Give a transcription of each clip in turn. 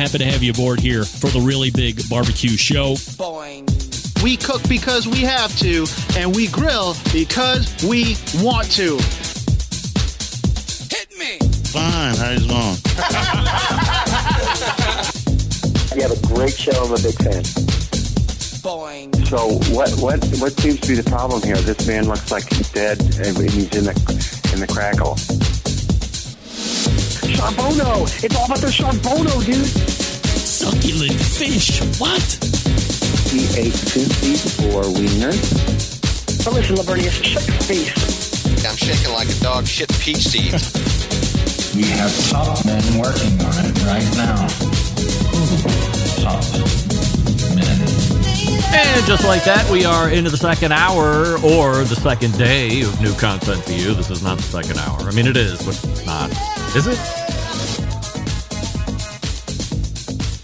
Happy to have you aboard here for the Really Big Barbecue Show. Boing. We cook because we have to, and we grill because we want to. Hit me. Fine, how you doing? You have a great show. I'm a big fan. Boing. So what seems to be the problem here? This man looks like he's dead, and he's in the crackle. Charbono! It's all about the Charbono, dude! Succulent fish. What? He ate 2 feet for wieners. But listen, Lavernius, shut your face. I'm shaking like a dog shit peach seeds. We have top men working on it right now. Top men. And just like that, we are into the second hour, or the second day of new content for you. This is not the second hour. I mean, it is, but it's not. Is it?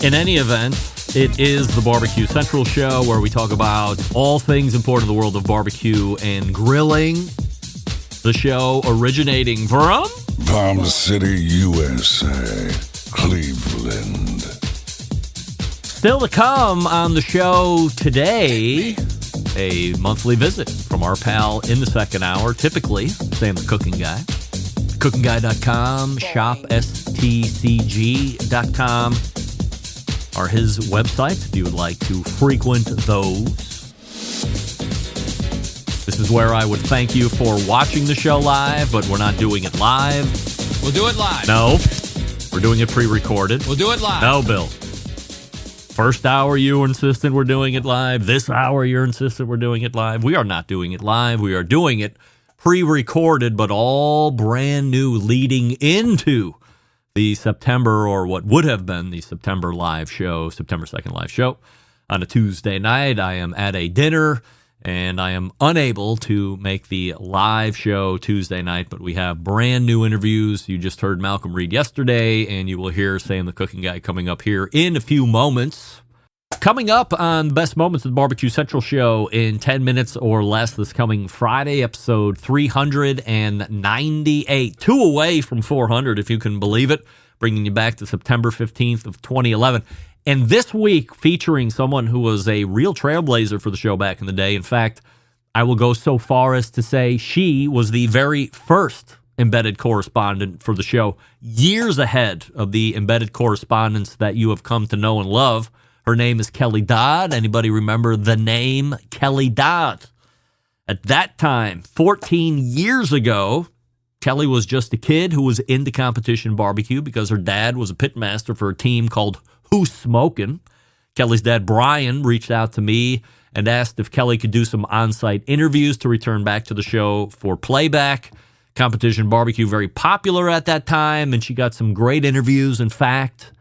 In any event, it is the Barbecue Central Show, where we talk about all things important in the world of barbecue and grilling. The show originating from Palm City, USA, Cleveland. Still to come on the show today, a monthly visit from our pal in the second hour, typically Sam the Cooking Guy. CookingGuy.com, shopstcg.com are his websites if you would like to frequent those. This is where I would thank you for watching the show live, but we're not doing it live. We'll do it live. No, we're doing it pre-recorded. We'll do it live. No, Bill. First hour, you were insistent we're doing it live. This hour, you're insistent we're doing it live. We are not doing it live. We are doing it pre-recorded, but all brand new, leading into the September, or what would have been the September live show, September 2nd live show. On a Tuesday night, I am at a dinner, and I am unable to make the live show Tuesday night, but we have brand new interviews. You just heard Malcolm Reed yesterday, and you will hear Sam the Cooking Guy coming up here in a few moments. Coming up on Best Moments of the Barbecue Central Show in 10 minutes or less this coming Friday, episode 398. 2 away from 400, if you can believe it, bringing you back to September 15th of 2011. And this week, featuring someone who was a real trailblazer for the show back in the day. In fact, I will go so far as to say she was the very first embedded correspondent for the show, years ahead of the embedded correspondents that you have come to know and love. Her name is Kelly Dodd. Anybody remember the name Kelly Dodd? At that time, 14 years ago, Kelly was just a kid who was into competition barbecue because her dad was a pitmaster for a team called Who's Smokin'. Kelly's dad, Brian, reached out to me and asked if Kelly could do some on-site interviews to return back to the show for playback. Competition barbecue, very popular at that time, and she got some great interviews. In fact,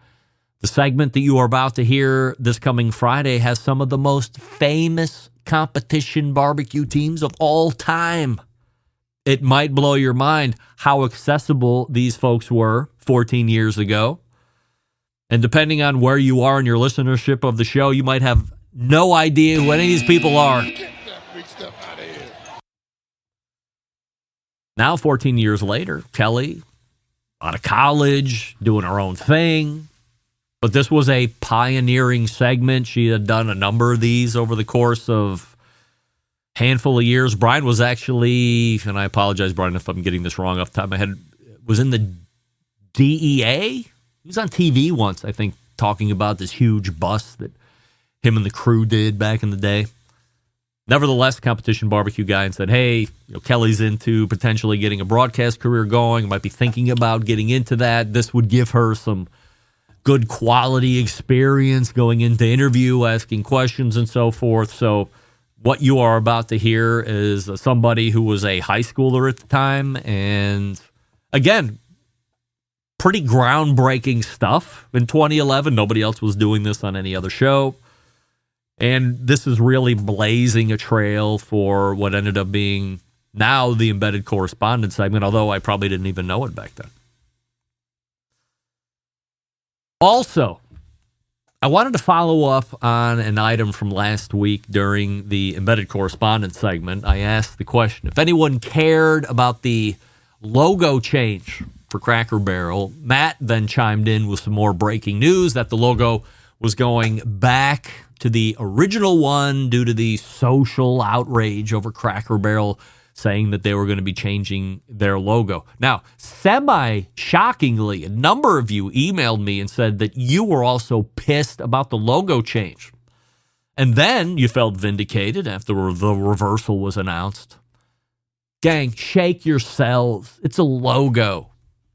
the segment that you are about to hear this coming Friday has some of the most famous competition barbecue teams of all time. It might blow your mind how accessible these folks were 14 years ago. And depending on where you are in your listenership of the show, you might have no idea who any of these people are. Now, 14 years later, Kelly, out of college, doing her own thing. But this was a pioneering segment. She had done a number of these over the course of a handful of years. Brian was actually, and I apologize, Brian, if I'm getting this wrong off the top of my head, was in the DEA. He was on TV once, I think, talking about this huge bust that him and the crew did back in the day. Nevertheless, competition barbecue guy, and said, hey, Kelly's into potentially getting a broadcast career going, might be thinking about getting into that. This would give her some good quality experience going into interview, asking questions and so forth. So what you are about to hear is somebody who was a high schooler at the time, and again, pretty groundbreaking stuff in 2011. Nobody else was doing this on any other show. And this is really blazing a trail for what ended up being now the embedded correspondent segment, although I probably didn't even know it back then. Also, I wanted to follow up on an item from last week during the embedded correspondent segment. I asked the question, if anyone cared about the logo change for Cracker Barrel. Matt then chimed in with some more breaking news that the logo was going back to the original one due to the social outrage over Cracker Barrel saying that they were going to be changing their logo. Now, semi-shockingly, a number of you emailed me and said that you were also pissed about the logo change. And then you felt vindicated after the reversal was announced. Gang, shake yourselves. It's a logo.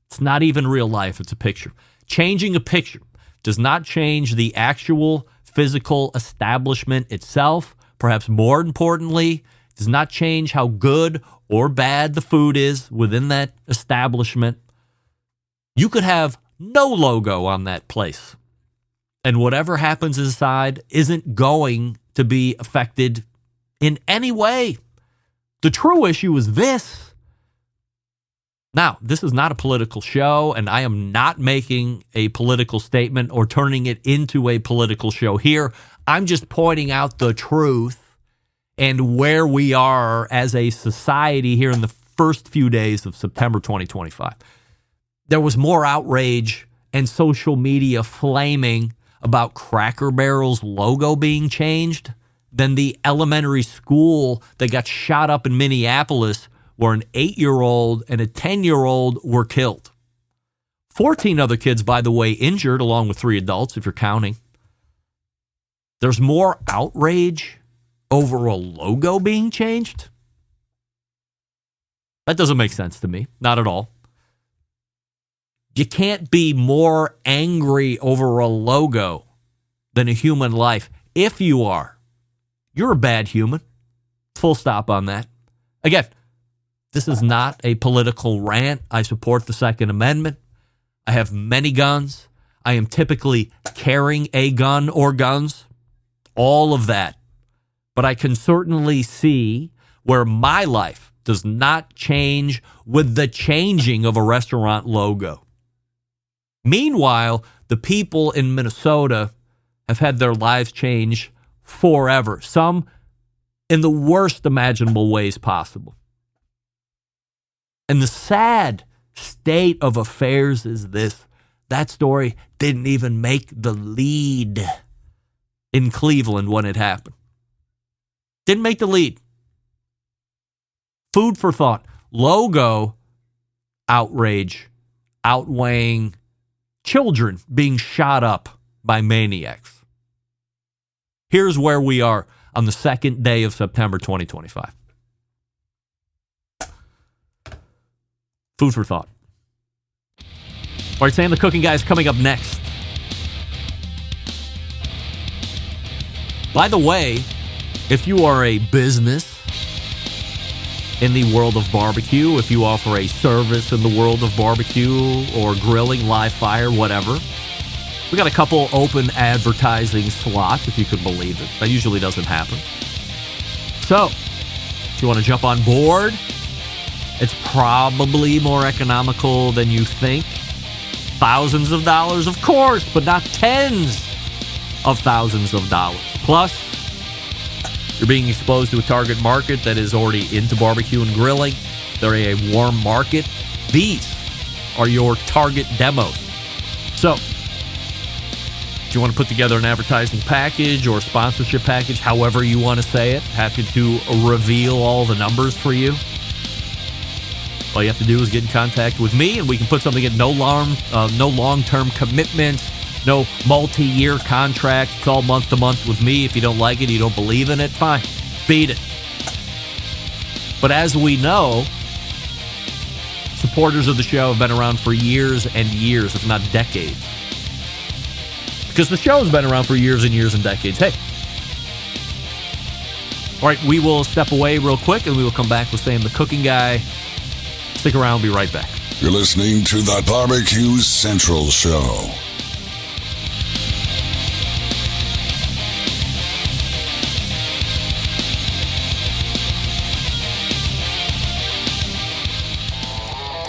It's not even real life. It's a picture. Changing a picture does not change the actual physical establishment itself. Perhaps more importantly, does not change how good or bad the food is within that establishment. You could have no logo on that place, and whatever happens inside isn't going to be affected in any way. The true issue is this. Now, this is not a political show, and I am not making a political statement or turning it into a political show here. I'm just pointing out the truth and where we are as a society here in the first few days of September 2025. There was more outrage and social media flaming about Cracker Barrel's logo being changed than the elementary school that got shot up in Minneapolis where an 8-year-old and a 10-year-old were killed. 14 other kids, by the way, injured, along with 3 adults, if you're counting. There's more outrage over a logo being changed? That doesn't make sense to me. Not at all. You can't be more angry over a logo than a human life. If you are, you're a bad human. Full stop on that. Again, this is not a political rant. I support the Second Amendment. I have many guns. I am typically carrying a gun or guns. All of that. But I can certainly see where my life does not change with the changing of a restaurant logo. Meanwhile, the people in Minnesota have had their lives change forever, some in the worst imaginable ways possible. And the sad state of affairs is this. That story didn't even make the lead in Cleveland when it happened. Didn't make the lead. Food for thought. Logo outrage outweighing children being shot up by maniacs. Here's where we are on the second day of September 2025. Food for thought. All right, Sam the Cooking Guy is coming up next. By the way, if you are a business in the world of barbecue, if you offer a service in the world of barbecue or grilling, live fire, whatever, we got a couple open advertising slots, if you could believe it. That usually doesn't happen. So, if you want to jump on board, it's probably more economical than you think. Thousands of dollars, of course, but not tens of thousands of dollars. Plus, you're being exposed to a target market that is already into barbecue and grilling. They're a warm market. These are your target demos. So, if you want to put together an advertising package or sponsorship package, however you want to say it, happy to reveal all the numbers for you. All you have to do is get in contact with me, and we can put something in no long-term commitments, no multi-year contract. It's all month to month with me. If you don't like it, you don't believe in it, fine. Beat it. But as we know, supporters of the show have been around for years and years, if not decades. Because the show has been around for years and years and decades. Hey. All right, we will step away real quick, and we will come back with Sam the Cooking Guy. Stick around. We'll be right back. You're listening to the Barbecue Central Show.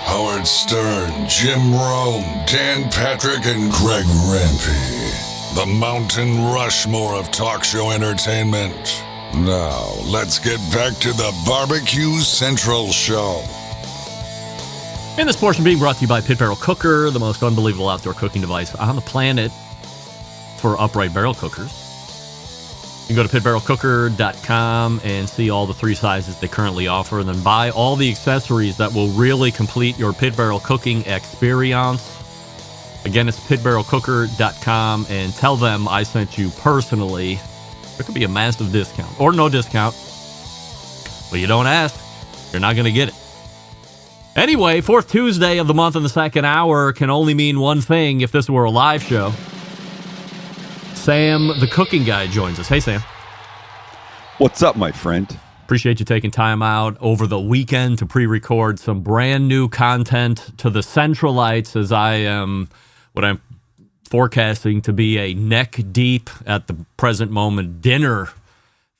Howard Stern, Jim Rome, Dan Patrick, and Greg Rempe. The Mountain Rushmore of talk show entertainment. Now, let's get back to the Barbecue Central Show. And this portion being brought to you by Pit Barrel Cooker, the most unbelievable outdoor cooking device on the planet for upright barrel cookers. You can go to pitbarrelcooker.com and see all the 3 sizes they currently offer, and then buy all the accessories that will really complete your pit barrel cooking experience. Again, it's pitbarrelcooker.com, and tell them I sent you personally. There could be a massive discount or no discount. But you don't ask, you're not going to get it. Anyway, 4th Tuesday of the month in the second hour can only mean one thing if this were a live show. Sam, the cooking guy, joins us. Hey, Sam. What's up, my friend? Appreciate you taking time out over the weekend to pre-record some brand new content to the Centralites, as I am what I'm forecasting to be a neck-deep at the present moment dinner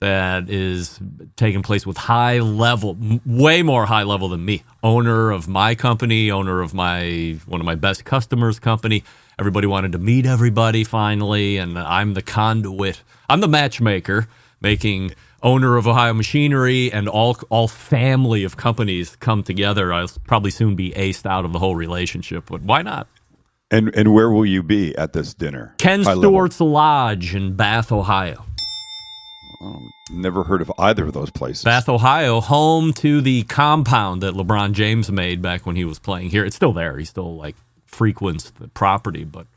that is taking place with high level, way more high level than me. Owner of my company, owner of one of my best customers' company. Everybody wanted to meet everybody finally, and I'm the conduit. I'm the matchmaker, making owner of Ohio Machinery and all family of companies come together. I'll probably soon be aced out of the whole relationship, but why not? And where will you be at this dinner? Ken Stewart's Lodge in Bath, Ohio. Oh, never heard of either of those places. Bath, Ohio, home to the compound that LeBron James made back when he was playing here. It's still there. He still frequents the property, but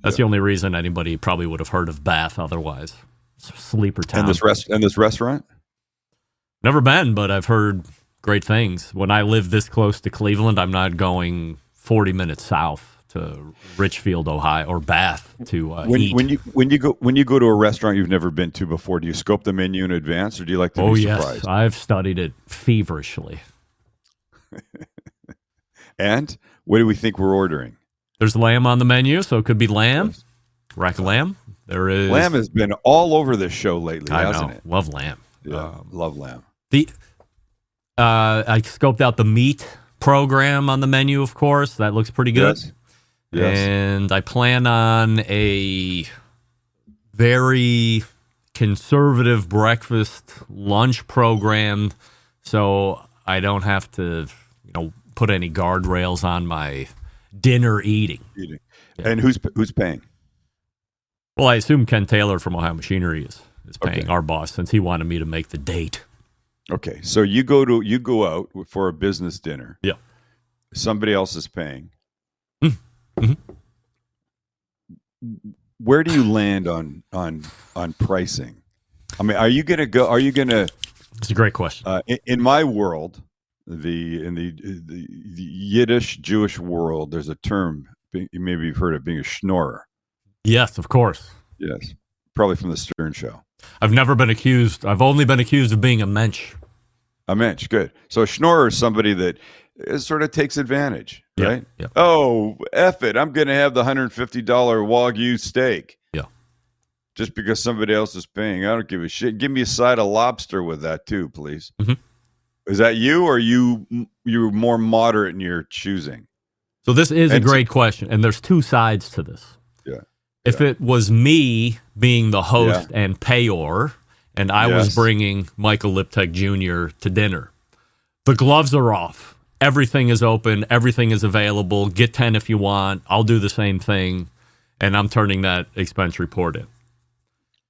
that's the only reason anybody probably would have heard of Bath otherwise. Sleeper town. And this restaurant? Never been, but I've heard great things. When I live this close to Cleveland, I'm not going 40 minutes south to Richfield, Ohio, or Bath to eat. When you go to a restaurant you've never been to before, do you scope the menu in advance, or do you like to be surprised? Yes, I've studied it feverishly. And what do we think we're ordering? There's lamb on the menu, so it could be lamb, rack of lamb. There is lamb has been all over this show lately, hasn't it? Love lamb. Yeah, love lamb. I scoped out the meat program on the menu, of course. That looks pretty good. Yes. And I plan on a very conservative breakfast lunch program, so I don't have to, put any guardrails on my dinner eating. Yeah. And who's paying? Well, I assume Ken Taylor from Ohio Machinery is paying, our boss, since he wanted me to make the date. Okay, so you go out for a business dinner. Yeah. Somebody else is paying. Mm-hmm. Where do you land on pricing? I mean, are you going to? It's a great question. In my world, in the Yiddish Jewish world, there's a term. Maybe you've heard of being a schnorrer. Yes, of course. Yes, probably from the Stern Show. I've never been accused. I've only been accused of being a mensch. A mensch, good. So a schnorrer is somebody that sort of takes advantage, right? Yeah. Oh, F it. I'm going to have the $150 Wagyu steak. Yeah. Just because somebody else is paying. I don't give a shit. Give me a side of lobster with that too, please. Mm-hmm. Is that you, or you're more moderate in your choosing? So this is a great question, and there's 2 sides to this. Yeah. If it was me being the host and payor, and I was bringing Michael Liptek Jr. to dinner, the gloves are off. Everything is open. Everything is available. Get 10 if you want. I'll do the same thing, and I'm turning that expense report in.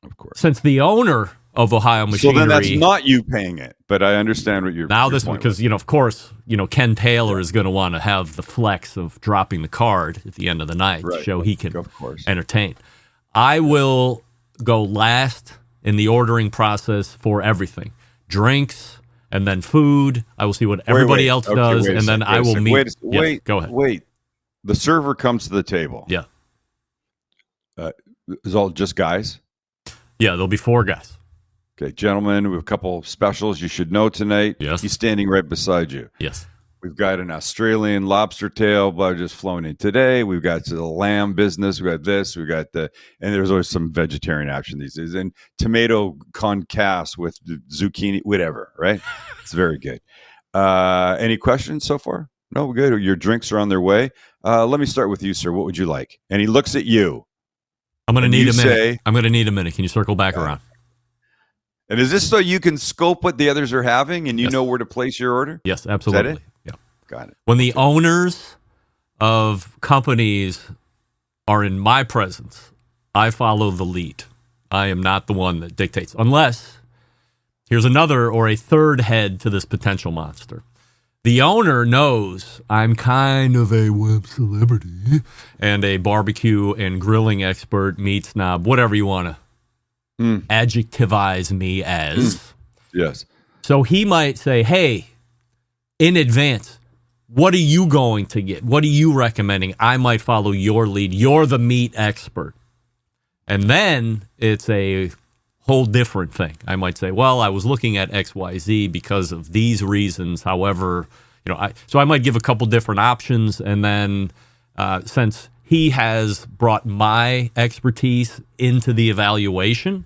Of course. Since the owner of Ohio Machinery. So then that's not you paying it, but I understand what you're. Now this one, because of course, Ken Taylor is going to want to have the flex of dropping the card at the end of the night to show he can entertain. I will go last in the ordering process for everything, drinks, and then food. I will see what everybody else does, and then I will meet. Go ahead. Wait, the server comes to the table. Yeah. Is all just guys? Yeah, there'll be 4 guys. Okay, gentlemen, we have a couple specials you should know tonight. Yes. He's standing right beside you. Yes. We've got an Australian lobster tail, but just flown in today. We've got the lamb business. We got this. We got and there's always some vegetarian option these days. And tomato concasse with zucchini, whatever, right? It's very good. Any questions so far? No, we're good. Your drinks are on their way. Let me start with you, sir. What would you like? And he looks at you. I'm going to need a minute. I'm going to need a minute. Can you circle back around? And is this so you can scope what the others are having and you know where to place your order? Yes, absolutely. Is that it? Yeah. Got it. When the owners of companies are in my presence, I follow the lead. I am not the one that dictates. Unless, here's another or a third head to this potential monster. The owner knows I'm kind of a web celebrity and a barbecue and grilling expert, meat snob, whatever you want to adjectivize me as. Yes. So he might say, hey, in advance, what are you going to get? What are you recommending? I might follow your lead. You're the meat expert. And then it's a whole different thing. I might say, well, I was looking at XYZ because of these reasons. However, so I might give a couple different options. And then since he has brought my expertise into the evaluation,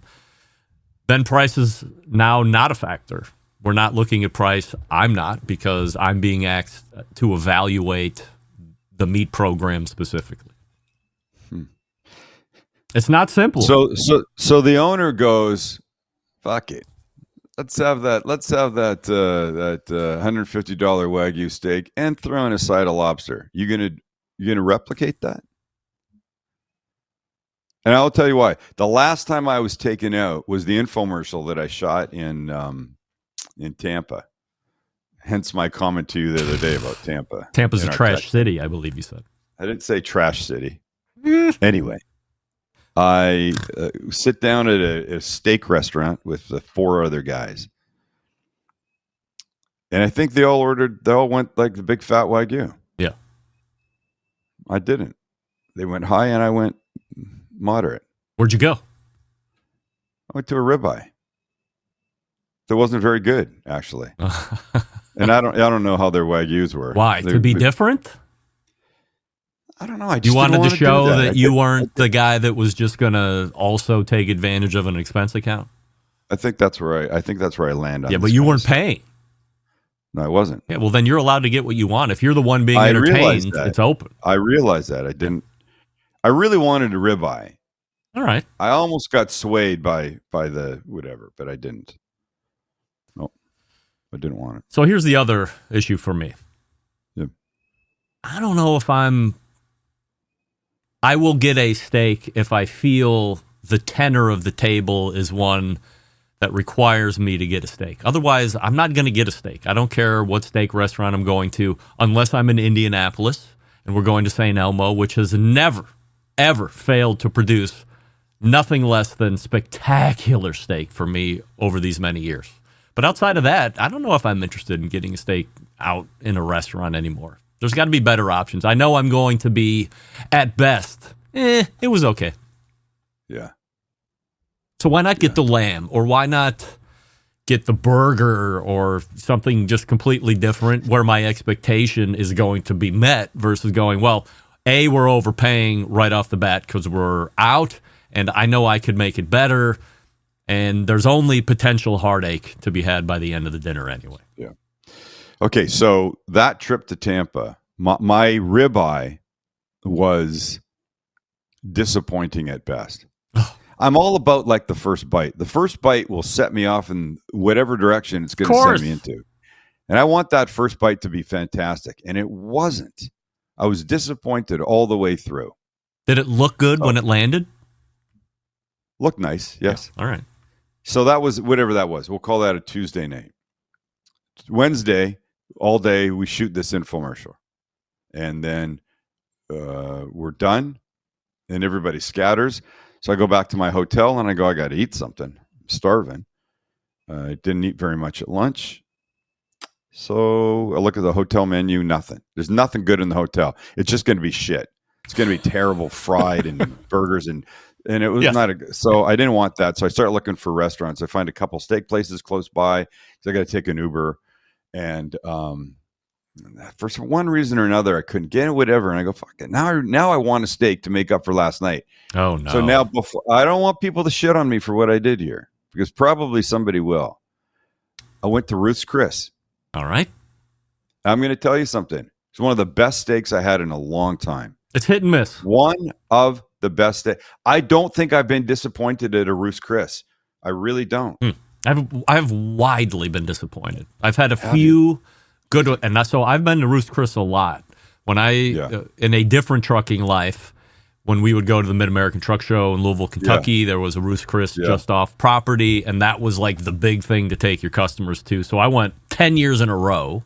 then price is now not a factor. We're not looking at price. I'm not, because I'm being asked to evaluate the meat program specifically. It's not simple. So the owner goes, fuck it. Let's have that $150 Wagyu steak and throw in a side of lobster. You gonna replicate that? And I'll tell you why. The last time I was taken out was the infomercial that I shot in Tampa. Hence my comment to you the other day about Tampa. Tampa's a trash city, I believe you said. I didn't say trash city. Anyway, I sit down at a steak restaurant with 4 other guys. And I think they all went like the big fat Wagyu. Yeah. I didn't. They went high and I went moderate. Where'd you go? I went to a ribeye. That wasn't very good, actually. And I don't know how their Wagyus were. Why? To be different? I don't know. I just you wanted to show that you weren't the guy that was just going to also take advantage of an expense account? I think that's where I land on. Yeah, but you weren't paying. No, I wasn't. Yeah, well, then you're allowed to get what you want. If you're the one being entertained, it's open. I realized that. I didn't. I really wanted a ribeye. All right. I almost got swayed by the whatever, but I didn't. Nope. I didn't want it. So here's the other issue for me. Yeah. I don't know if I will get a steak if I feel the tenor of the table is one that requires me to get a steak. Otherwise, I'm not going to get a steak. I don't care what steak restaurant I'm going to, unless I'm in Indianapolis and we're going to St. Elmo, which has never, ever failed to produce nothing less than spectacular steak for me over these many years. But outside of that, I don't know if I'm interested in getting a steak out in a restaurant anymore. There's got to be better options. I know I'm going to be, at best, it was okay. Yeah. So why not get the lamb, or why not get the burger or something just completely different where my expectation is going to be met versus going, well, A, we're overpaying right off the bat because we're out, and I know I could make it better, and there's only potential heartache to be had by the end of the dinner anyway. Yeah. Okay, so that trip to Tampa, my ribeye was disappointing at best. I'm all about like the first bite. The first bite will set me off in whatever direction it's going to send me into. And I want that first bite to be fantastic. And it wasn't. I was disappointed all the way through. Did it look good when it landed? Looked nice, yes. Yeah. All right. So that was whatever that was. We'll call that a Tuesday night. Wednesday, all day, we shoot this infomercial. And then we're done. And everybody scatters. So I go back to my hotel and I go, I got to eat something. I'm starving. I didn't eat very much at lunch. So I look at the hotel menu, nothing. There's nothing good in the hotel. It's just going to be shit. It's going to be terrible fried and burgers and it was not a, so I didn't want that. So I start looking for restaurants. I find a couple steak places close by. So I got to take an Uber and, for one reason or another, I couldn't get it, whatever. And I go, fuck it. Now I want a steak to make up for last night. Oh, no. So now I don't want people to shit on me for what I did here, because probably somebody will. I went to Ruth's Chris. All right. I'm going to tell you something. It's one of the best steaks I had in a long time. It's hit and miss. One of the best. I don't think I've been disappointed at a Ruth's Chris. I really don't. I've widely been disappointed. I've had a few Good, and that's, so I've been to Ruth's Chris a lot. When I in a different trucking life, when we would go to the Mid-American Truck Show in Louisville, Kentucky, there was a Ruth's Chris just off property, and that was like the big thing to take your customers to. So I went 10 years in a row.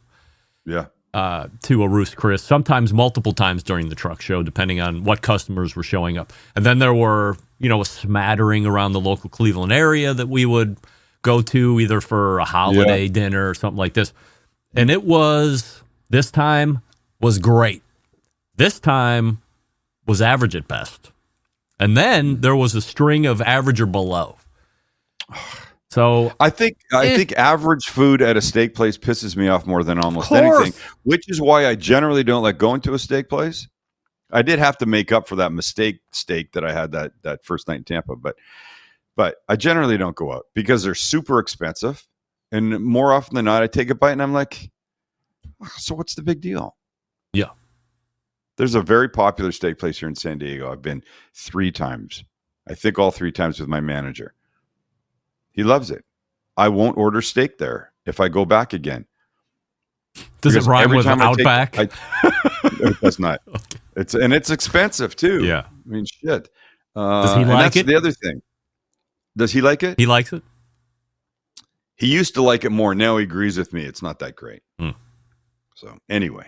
To a Ruth's Chris, sometimes multiple times during the truck show, depending on what customers were showing up. And then there were, a smattering around the local Cleveland area that we would go to either for a holiday dinner or something like this. And this time was great. This time was average at best. And then there was a string of average or below. So I think average food at a steak place pisses me off more than almost anything, which is why I generally don't like going to a steak place. I did have to make up for that mistake steak that I had that first night in Tampa, but I generally don't go out because they're super expensive, and more often than not, I take a bite and I'm like, so what's the big deal? Yeah, there's a very popular steak place here in San Diego. I've been 3 times. I think all 3 times with my manager. He loves it. I won't order steak there if I go back again. Does it rhyme with Outback? It does not. Okay. It's expensive too. Yeah. I mean, shit. Does he like it? The other thing. Does he like it? He likes it. He used to like it more. Now he agrees with me. It's not that great. So anyway,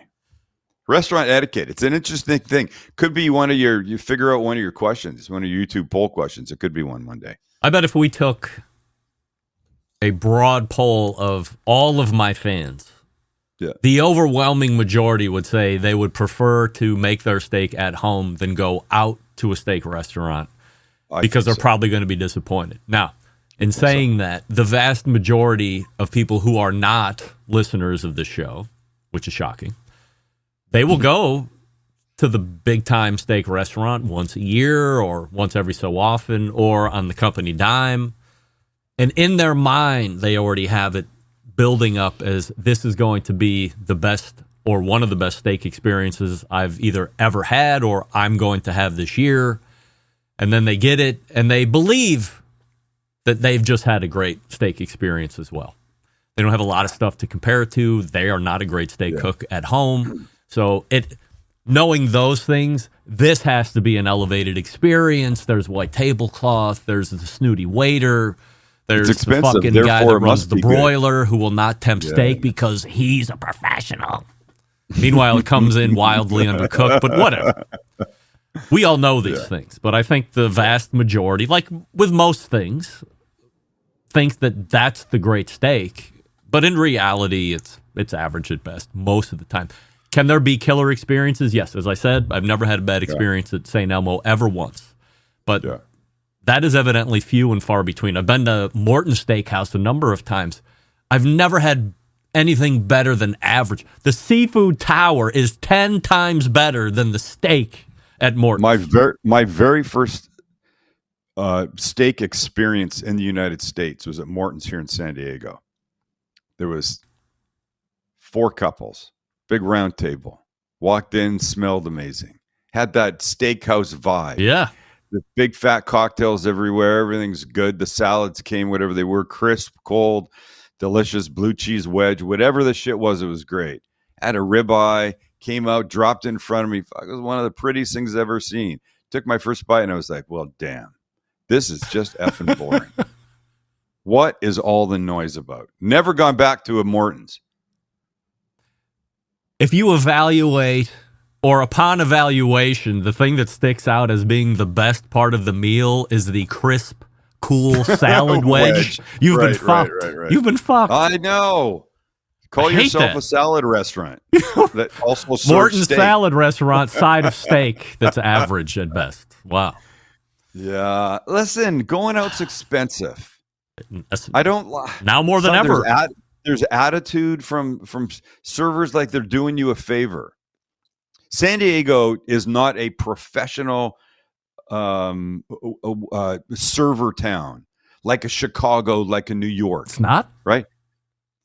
restaurant etiquette. It's an interesting thing. Could be you figure out one of your questions, one of your YouTube poll questions. It could be one Monday. I bet if we took a broad poll of all of my fans, the overwhelming majority would say they would prefer to make their steak at home than go out to a steak restaurant because they're probably going to be disappointed. Now, in saying that, the vast majority of people who are not listeners of this show, which is shocking, they will go to the big-time steak restaurant once a year or once every so often or on the company dime. And in their mind, they already have it building up as this is going to be the best or one of the best steak experiences I've either ever had or I'm going to have this year. And then they get it and they believe that they've just had a great steak experience as well. They don't have a lot of stuff to compare it to. They are not a great steak cook at home. So knowing those things, this has to be an elevated experience. There's white tablecloth. There's the snooty waiter. There's the fucking guy that runs the broiler who will not tempt steak because he's a professional. Meanwhile, it comes in wildly undercooked, but whatever. We all know these things, but I think the vast majority, like with most things, thinks that that's the great steak. But in reality, it's average at best most of the time. Can there be killer experiences? Yes. As I said, I've never had a bad experience at St. Elmo ever once. But that is evidently few and far between. I've been to Morton Steakhouse a number of times. I've never had anything better than average. The seafood tower is 10 times better than the steak at Morton. My very first steak experience in the United States was at Morton's here in San Diego. There was 4 couples, big round table. Walked in, smelled amazing. Had that steakhouse vibe. Yeah. The big fat cocktails everywhere. Everything's good. The salads came, whatever they were, crisp, cold, delicious, blue cheese wedge, whatever the shit was, it was great. Had a ribeye, came out, dropped in front of me. Fuck, it was one of the prettiest things I've ever seen. Took my first bite and I was like, well, damn, this is just effing boring. What is all the noise about? Never gone back to a Morton's. If you evaluate, or upon evaluation, the thing that sticks out as being the best part of the meal is the crisp, cool salad wedge. You've been fucked. Right. You've been fucked. I know. Call yourself a salad restaurant that also serves Morton's steak. Salad Restaurant, side of steak that's average at best. Wow. Yeah. Listen, going out's expensive. I don't. Now more than ever. There's attitude from servers like they're doing you a favor. San Diego is not a professional server town like a Chicago, like a New York. It's not, right?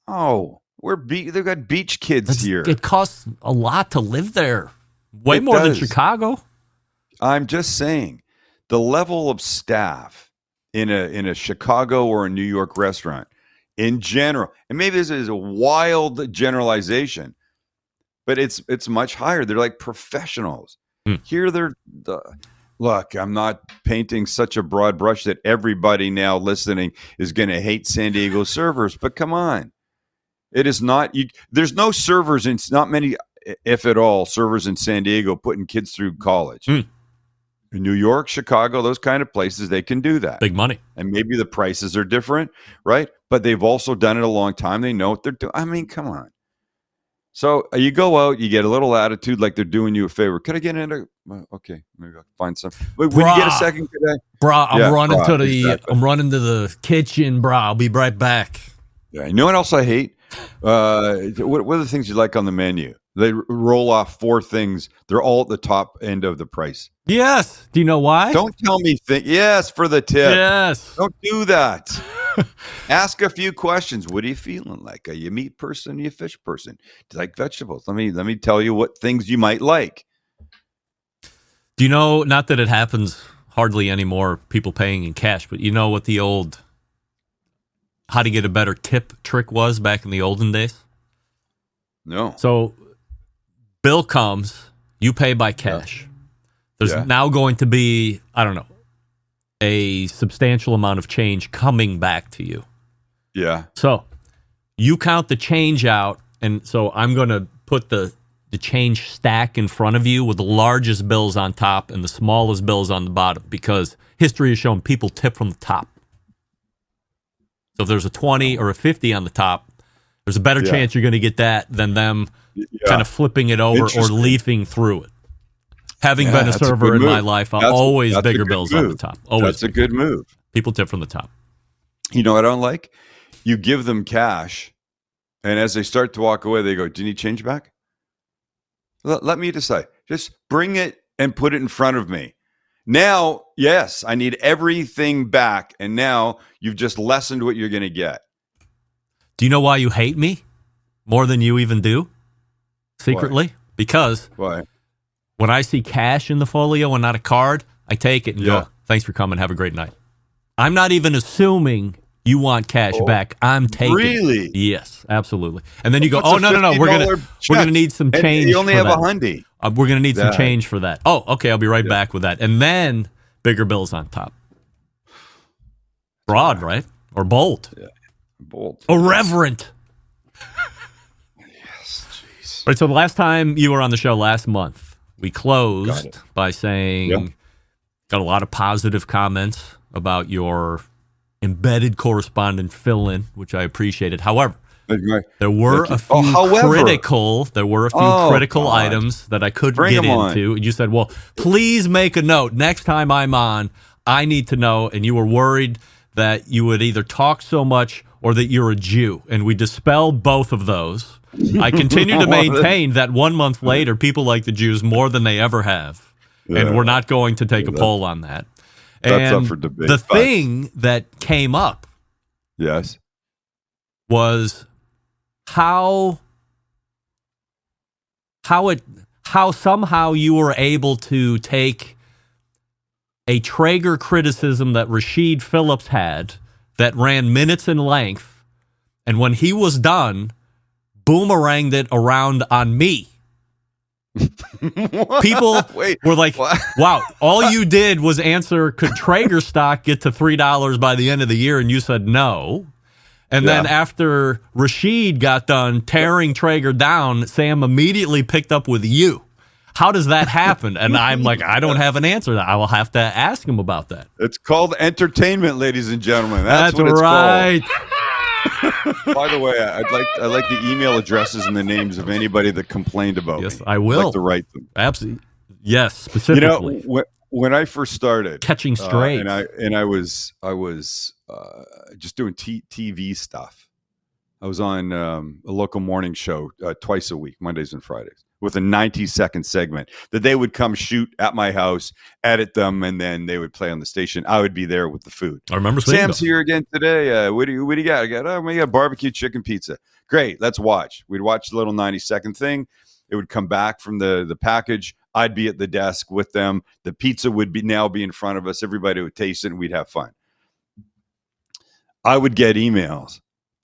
Oh, they've got beach kids here. It costs a lot to live there. Way more than Chicago. I'm just saying, the level of staff in a Chicago or a New York restaurant in general, and maybe this is a wild generalization, but it's much higher. They're like professionals. Here look, I'm not painting such a broad brush that everybody now listening is going to hate San Diego servers, but come on. It is not, there's no servers, not many, if at all, servers in San Diego putting kids through college. In New York, Chicago, those kind of places, they can do that. Big money. And maybe the prices are different, right? But they've also done it a long time. They know what they're doing. I mean, come on. So you go out, you get a little attitude like they're doing you a favor. Could I get in? Okay, maybe I'll find some. Would you get a second today? I'm running to the kitchen, brah. I'll be right back. Yeah, you know what else I hate? What are the things you like on the menu? They roll off 4 things. They're all at the top end of the price. Yes. Do you know why? Don't tell me yes for the tip. Yes. Don't do that. Ask a few questions. What are you feeling like? Are you a meat person? Are you a fish person? Do you like vegetables? Let me tell you what things you might like. Do you know, not that it happens hardly anymore, people paying in cash, but you know what the old how to get a better tip trick was back in the olden days? No. So bill comes, you pay by cash. There's now going to be, I don't know, a substantial amount of change coming back to you. Yeah. So you count the change out, and so I'm going to put the change stack in front of you with the largest bills on top and the smallest bills on the bottom, because history has shown people tip from the top. So if there's a 20 or a 50 on the top, there's a better chance you're going to get that than them kind of flipping it over or leafing through it. Having been a server in my life, I'm always bigger bills on the top. Always. That's a good move. People tip from the top. You know what I don't like? You give them cash, and as they start to walk away, they go, "Do you need change back?" Let me decide. Just bring it and put it in front of me. Now, yes, I need everything back, and now you've just lessened what you're going to get. Do you know why you hate me more than you even do? Secretly? Why? Because when I see cash in the folio and not a card, I take it and go, "Thanks for coming. Have a great night." I'm not even assuming you want cash back. I'm taking it. Really? Yes, absolutely. And then you go, "Oh, no. We're gonna need some change." And you only have $100. We're gonna need some change for that. Oh, okay. I'll be right back with that. And then bigger bills on top. Broad, right? Or bold. Yeah. Bold. Irreverent. Yes, jeez. Right. So the last time you were on the show last month, we closed by saying got a lot of positive comments about your embedded correspondent fill-in, which I appreciated. However, there were a few critical items that I couldn't get into. And you said, "Well, please make a note. Next time I'm on, I need to know." And you were worried that you would either talk so much or that you're a Jew. And we dispelled both of those. I continue to maintain that 1 month later, people like the Jews more than they ever have. And we're not going to take a poll on that. That's up for debate. The thing that came up was how somehow you were able to take a Traeger criticism that Rashid Phillips had that ran minutes in length, and when he was done, boomeranged it around on me. People were like, "Wow, all you did was answer, could Traeger stock get to $3 by the end of the year?" And you said no. And then after Rashid got done tearing Traeger down, Sam immediately picked up with you. How does that happen? And I'm like, I don't have an answer. I will have to ask him about that. It's called entertainment, ladies and gentlemen. That's what it's right. called. By the way, I like the email addresses and the names of anybody that complained about me. I will. I'd like to write them. Absolutely. Yes, specifically. You know, when I first started catching strays, and I was just doing TV stuff. I was on a local morning show twice a week, Mondays and Fridays, with a 90-second segment that they would come shoot at my house, edit them, and then they would play on the station. I would be there with the food. I remember Sam's here again today. What do you got? We got barbecue chicken pizza. Great, let's watch. We'd watch the little 90-second thing. It would come back from the package. I'd be at the desk with them. The pizza would be in front of us. Everybody would taste it, and we'd have fun. I would get emails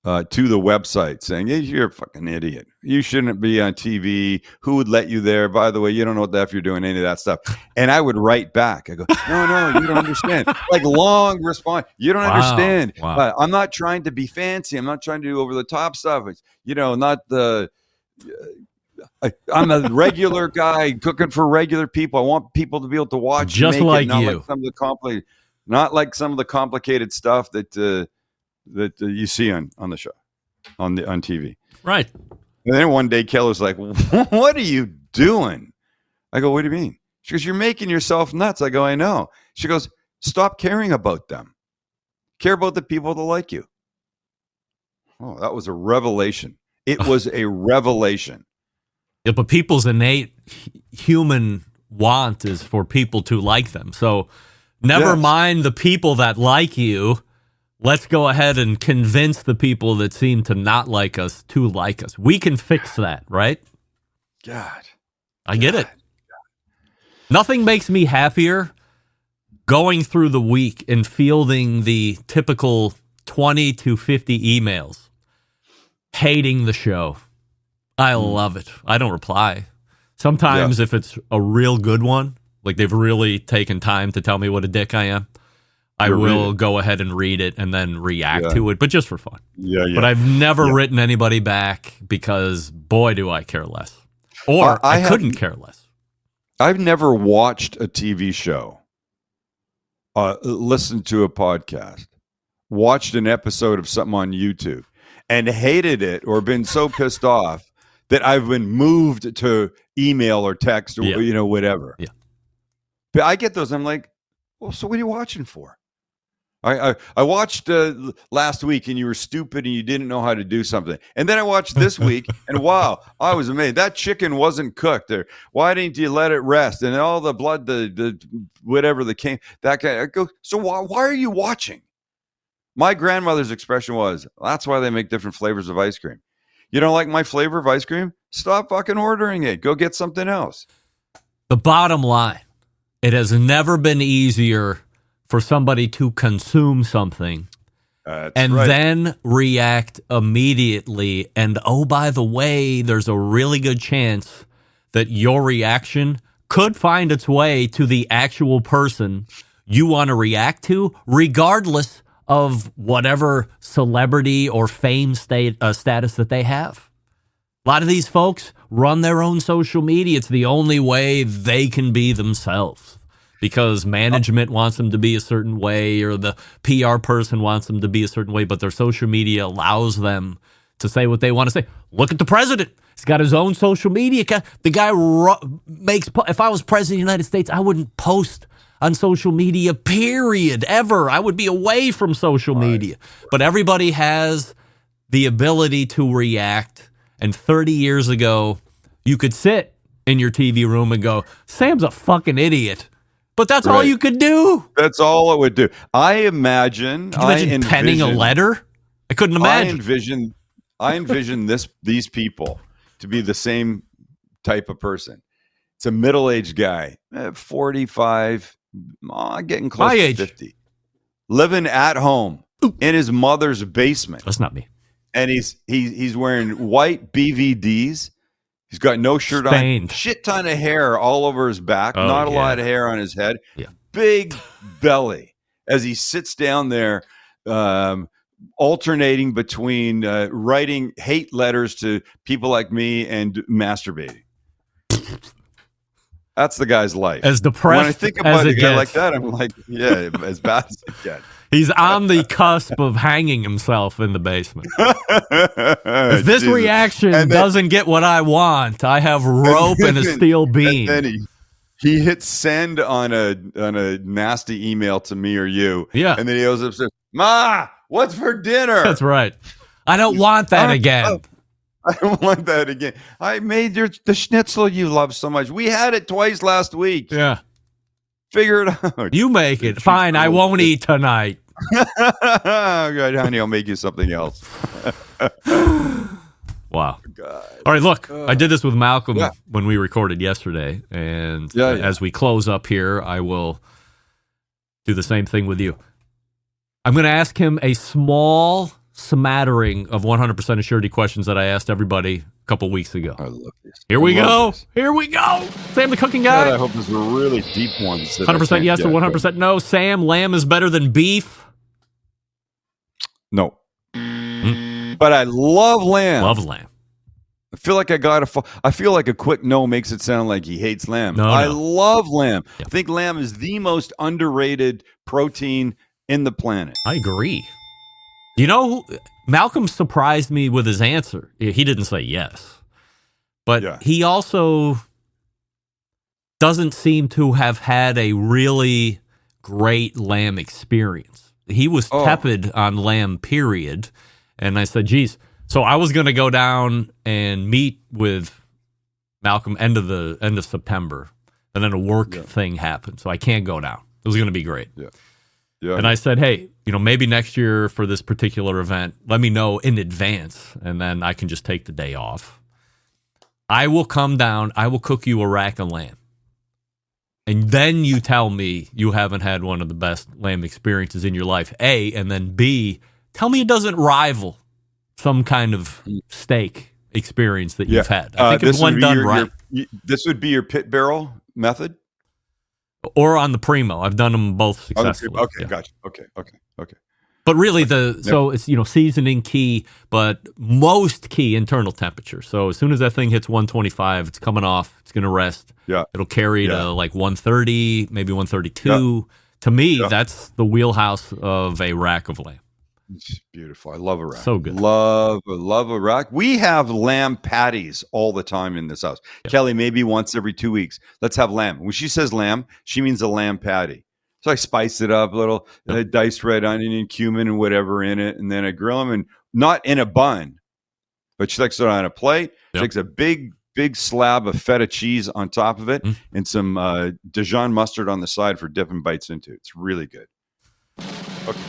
to the website saying, hey, you're a fucking idiot. You shouldn't be on TV. Who would let you there? By the way, you don't know what the F you're doing, any of that stuff. And I would write back. I go, no, you don't understand. Like long response. You don't understand. Wow. I'm not trying to be fancy. I'm not trying to do over the top stuff. It's, not the... I'm a regular guy cooking for regular people. I want people to be able to watch, just like you. Not like some of the complicated stuff that you see on the show, on TV. Right. And then one day Keller's like, "What are you doing?" I go, "What do you mean?" She goes, "You're making yourself nuts." I go, "I know." She goes, "Stop caring about them. Care about the people that like you." Oh, that was a revelation. It was a revelation. Yeah, but people's innate human want is for people to like them. So never mind the people that like you. Let's go ahead and convince the people that seem to not like us to like us. We can fix that, right? God. I get it. Nothing makes me happier going through the week and fielding the typical 20 to 50 emails hating the show. I love it. I don't reply. Sometimes if it's a real good one, like they've really taken time to tell me what a dick I am, I will go ahead and read it and then react to it, but just for fun. Yeah. But I've never written anybody back because, boy, do I care less. Or I couldn't care less. I've never watched a TV show, listened to a podcast, watched an episode of something on YouTube, and hated it or been so pissed off that I've been moved to email or text or whatever. Yeah. But I get those. I'm like, well, so what are you watching for? I watched last week and you were stupid and you didn't know how to do something. And then I watched this week and wow, I was amazed. That chicken wasn't cooked there. Why didn't you let it rest? And all the blood, the whatever that came, that guy. I go, so why are you watching? My grandmother's expression was, that's why they make different flavors of ice cream. You don't like my flavor of ice cream? Stop fucking ordering it. Go get something else. The bottom line, it has never been easier for somebody to consume something then react immediately. And oh, by the way, there's a really good chance that your reaction could find its way to the actual person you want to react to, regardless of whatever celebrity or fame status that they have. A lot of these folks run their own social media. It's the only way they can be themselves because management wants them to be a certain way or the PR person wants them to be a certain way, but their social media allows them to say what they want to say. Look at the president. He's got his own social media. The guy makes, if I was president of the United States, I wouldn't post on social media, period, ever. I would be away from social media. But everybody has the ability to react. And 30 years ago, you could sit in your TV room and go, Sam's a fucking idiot. But that's all you could do. That's all it would do. I imagine. Can you imagine penning a letter? I couldn't imagine. I envision these people to be the same type of person. It's a middle-aged guy, 45, getting close to 50, living at home in his mother's basement. That's not me. And he's wearing white BVDs. He's got no shirt on. Shit ton of hair all over his back. Not a lot of hair on his head. Yeah. Big belly as he sits down there, alternating between writing hate letters to people like me and masturbating. That's the guy's life. As depressed when I think about as a guy like that, I'm like, yeah, as bad as it gets. He's on the cusp of hanging himself in the basement. If this reaction doesn't get what I want, I have rope and a steel beam. And then he hits send on a nasty email to me or you. Yeah. And then he goes up and says, Ma, what's for dinner? That's right. I don't want that again. I don't want that again. I made the schnitzel you love so much. We had it twice last week. Yeah. Figure it out. You make it. Fine, I won't eat tonight. Good, honey, I'll make you something else. Wow. God. All right, look, I did this with Malcolm when we recorded yesterday. And as we close up here, I will do the same thing with you. I'm going to ask him a small smattering of 100% assurity questions that I asked everybody a couple weeks ago. I love this. Here we go. Here we go. Sam the Cooking Guy. God, I hope these were really deep ones. 100% yes or 100% no. Sam, lamb is better than beef. No. But I love lamb. Love lamb. I feel like I feel like a quick no makes it sound like he hates lamb. No, I no. love lamb. Yeah. I think lamb is the most underrated protein in the planet. I agree. You know, Malcolm surprised me with his answer. He didn't say yes, but he also doesn't seem to have had a really great lamb experience. He was tepid on lamb, period. And I said, geez. So I was going to go down and meet with Malcolm end of September, and then a work thing happened, so I can't go down. It was going to be great. Yeah. And I said, hey, maybe next year for this particular event, let me know in advance, and then I can just take the day off. I will come down. I will cook you a rack of lamb. And then you tell me you haven't had one of the best lamb experiences in your life, A, and then B, tell me it doesn't rival some kind of steak experience that you've had. I think it's one done right. This would be your pit barrel method? Or on the Primo. I've done them both successfully. Okay, gotcha. Okay. But really, so it's seasoning key, but most key internal temperature. So as soon as that thing hits 125, it's coming off. It's going to rest. Yeah, it'll carry to like 130, maybe 132. Yeah. To me, that's the wheelhouse of a rack of lamb. It's beautiful. I love a rack. So good. Love a rack. We have lamb patties all the time in this house. Yep. Kelly, maybe once every 2 weeks. Let's have lamb. When she says lamb, she means a lamb patty. So I spice it up a little, diced red onion and cumin and whatever in it, and then I grill them, and not in a bun, but she likes it on a plate. She takes a big slab of feta cheese on top of it, and some Dijon mustard on the side for dipping bites into. It's really good. Okay.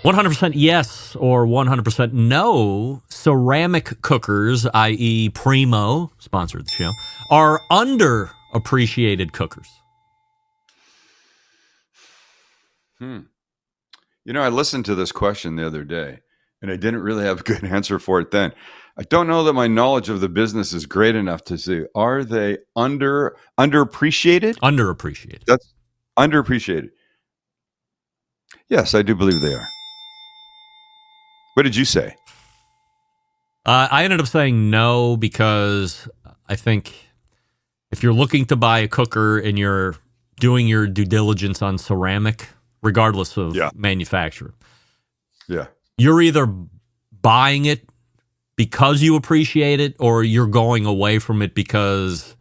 100% yes or 100% no. Ceramic cookers, i.e. Primo, sponsored the show, are underappreciated cookers. I listened to this question the other day, and I didn't really have a good answer for it then. I don't know that my knowledge of the business is great enough to say, are they underappreciated? Underappreciated. That's underappreciated. Yes, I do believe they are. What did you say? I ended up saying no because I think if you're looking to buy a cooker and you're doing your due diligence on ceramic, regardless of manufacturer, you're either buying it because you appreciate it or you're going away from it because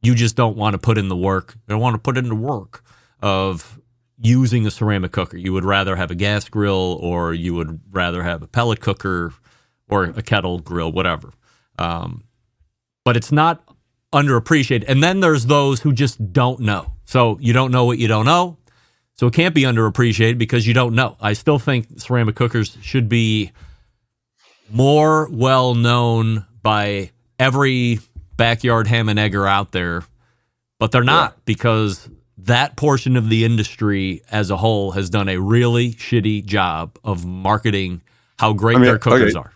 you just don't want to put in the work. You don't want to put in the work of using a ceramic cooker. You would rather have a gas grill, or you would rather have a pellet cooker or a kettle grill, whatever. But it's not underappreciated. And then there's those who just don't know. So you don't know what you don't know. So it can't be underappreciated because you don't know. I still think ceramic cookers should be more well known by every backyard ham and egger out there, but they're not because that portion of the industry as a whole has done a really shitty job of marketing how great their cookers are.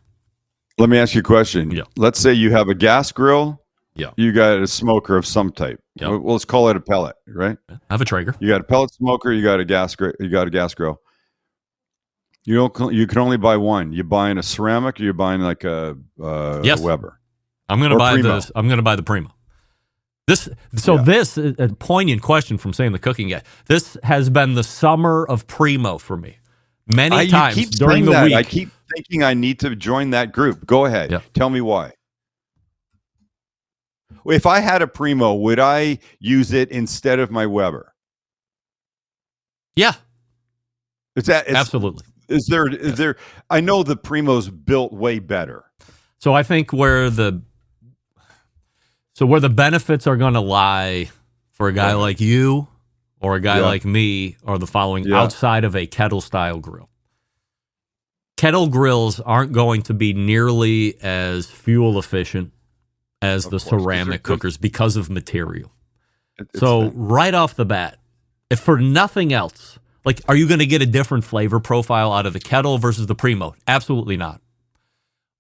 Let me ask you a question. Yeah. Let's say you have a gas grill. Yeah. You got a smoker of some type. Yep. Well, let's call it a pellet, right? I have a Traeger. You got a pellet smoker. You got a gas grill. You can only buy one. You buying a ceramic, or you're buying like a Weber. I'm going to buy this. I'm going to buy the Primo. This is a poignant question from Sam the Cooking Guy. This has been the summer of Primo for me. Many times during the week. I keep thinking I need to join that group. Go ahead. Yeah. Tell me why. If I had a Primo, would I use it instead of my Weber? Yeah. Absolutely. Is there? I know the Primo's built way better. So I think where the benefits are going to lie for a guy like you or a guy like me are the following outside of a kettle style grill. Kettle grills aren't going to be nearly as fuel efficient as the ceramic cookers because of material. So right off the bat, if for nothing else, Like, are you going to get a different flavor profile out of the kettle versus the Primo? Absolutely not.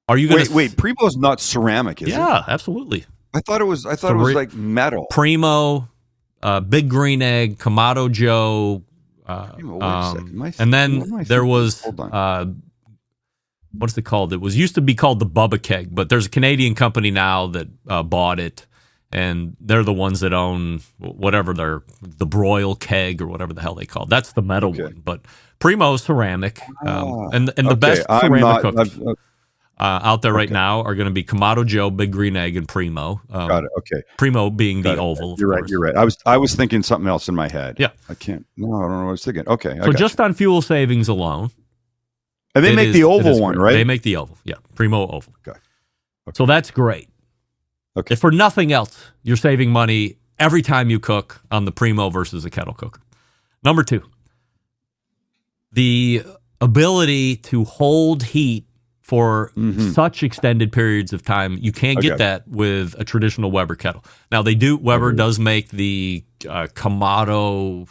Are you going to wait? Primo's not ceramic, is it? Yeah, absolutely. I thought it was like metal. Primo, Big Green Egg, Kamado Joe, and then there was what's it called? It used to be called the Bubba Keg, but there's a Canadian company now that bought it, and they're the ones that own whatever the Broil Keg or whatever the hell they call it. That's the metal one, but Primo's ceramic, and the best ceramic cooks out there right now are going to be Kamado Joe, Big Green Egg, and Primo. Got it. Okay. Primo being the oval. You're right. You're right. I was thinking something else in my head. Yeah. I don't know what I was thinking. Okay. So just on fuel savings alone. And they make the oval one, right? They make the oval. Yeah. Primo oval. Okay. So that's great. Okay. If for nothing else, you're saving money every time you cook on the Primo versus a kettle cooker. Number 2, the ability to hold heat for such extended periods of time. You can't get that with a traditional Weber kettle. Now, Weber does make the Kamado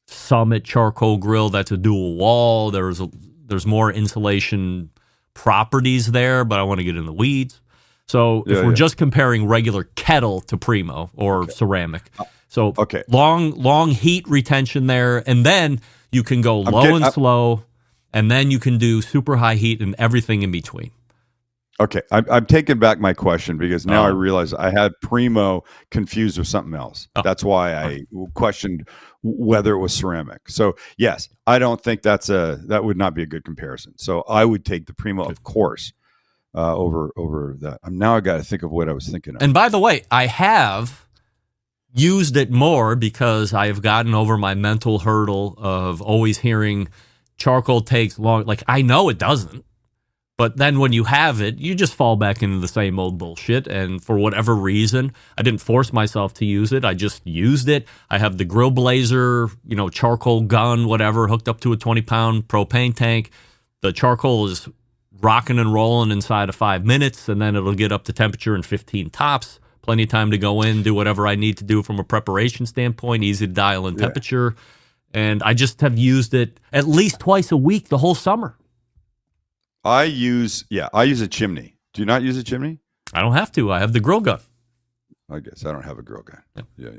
Summit charcoal grill. That's a dual wall. There's more insulation properties there, but I want to get in the weeds. So if we're just comparing regular kettle to Primo or ceramic, so long heat retention there, and then you can go low and slow, and then you can do super high heat and everything in between. Okay, I'm taking back my question because now I realize I had Primo confused with something else. That's why I questioned whether it was ceramic. So yes, I don't think that would not be a good comparison. So I would take the Primo, of course, over that. Now I got to think of what I was thinking of. And by the way, I have used it more because I have gotten over my mental hurdle of always hearing charcoal takes long. Like, I know it doesn't, but then when you have it, you just fall back into the same old bullshit. And for whatever reason, I didn't force myself to use it. I just used it. I have the Grill Blazer, charcoal gun, whatever, hooked up to a 20-pound propane tank. The charcoal is rocking and rolling inside of 5 minutes, and then it'll get up to temperature in 15 tops. Plenty of time to go in, do whatever I need to do from a preparation standpoint, easy to dial in temperature. And I just have used it at least twice a week the whole summer. I use a chimney. Do you not use a chimney? I don't have to. I have the grill gun. I guess I don't have a grill gun. Yeah.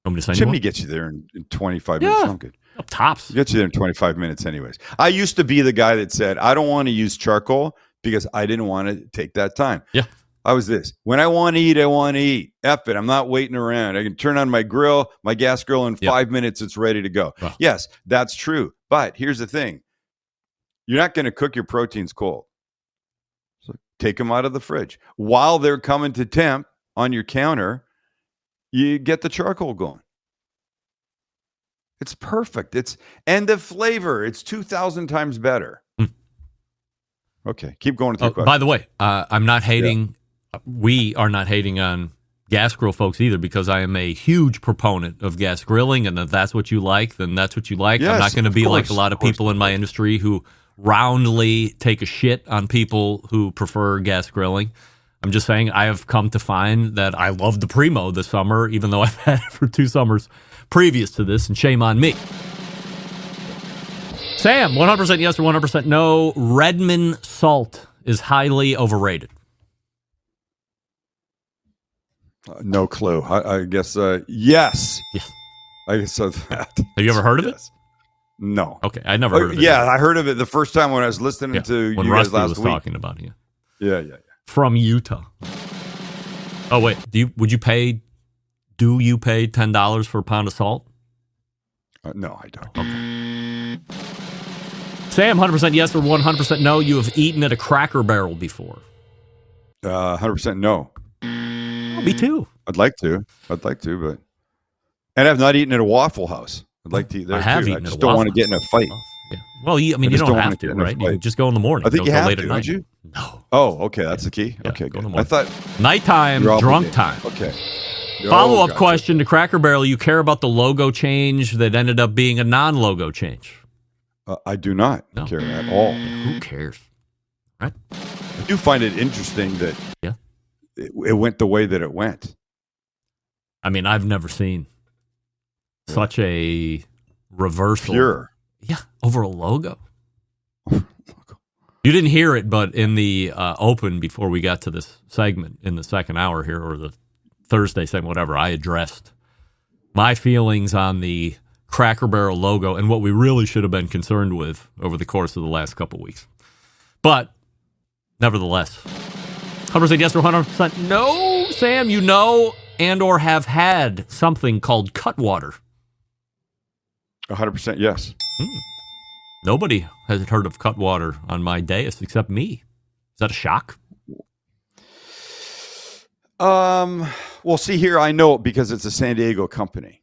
Want me to send chimney you gets you there in 25 minutes. I'm good. Tops. It gets you there in 25 minutes anyways. I used to be the guy that said, I don't want to use charcoal because I didn't want to take that time. Yeah. I was this. When I want to eat, I want to eat. F it. I'm not waiting around. I can turn on my grill, my gas grill, in 5 minutes, it's ready to go. Wow. Yes, that's true. But here's the thing. You're not going to cook your proteins cold. So take them out of the fridge. While they're coming to temp on your counter, you get the charcoal going. It's perfect. And the flavor, it's 2,000 times better. Okay, keep going with your question. By the way, I'm not hating. We are not hating on gas grill folks either, because I am a huge proponent of gas grilling, and if that's what you like, then that's what you like. Yes, I'm not going to be like a lot of people in my industry who roundly take a shit on people who prefer gas grilling. I'm just saying I have come to find that I love the Primo this summer, even though I've had it for 2 summers previous to this, and shame on me. Sam, 100% yes or 100% no. Redmond salt is highly overrated. No clue. I guess yes. Yes. I guess so. That. Have you ever heard of it? No. Okay, I never heard of it. Yeah, I heard of it the first time when I was listening to when you Rusty guys last was week. talking about it. Yeah. From Utah. Oh wait, do you pay $10 for a pound of salt? No, I don't. Okay. Sam, 100% yes or 100% no. You have eaten at a Cracker Barrel before. 100% no. Me too. I'd like to, but and I've not eaten at a Waffle House. I'd like to eat there. I have too. eaten. I just don't want to get in a fight. Yeah. Well, you don't have to, right? You can just go in the morning. I think don't you go have late to, at night. don't you? No. Oh, okay, that's the key. Yeah, okay, go in good. the I thought nighttime, drunk time. Okay. Follow-up question to Cracker Barrel. You care about the logo change that ended up being a non-logo change? I do not care at all. Who cares? Right? I do find it interesting that it went the way that it went. I mean, I've never seen such a reversal. Pure. Yeah, over a logo. You didn't hear it, but in the open before we got to this segment in the second hour here, or the Thursday segment, whatever, I addressed my feelings on the Cracker Barrel logo and what we really should have been concerned with over the course of the last couple of weeks. But nevertheless, 100% yes or 100% no, Sam, you know and or have had something called Cutwater. 100% yes. Nobody has heard of Cutwater on my dais except me. Is that a shock? Well, see here, I know it because it's a San Diego company,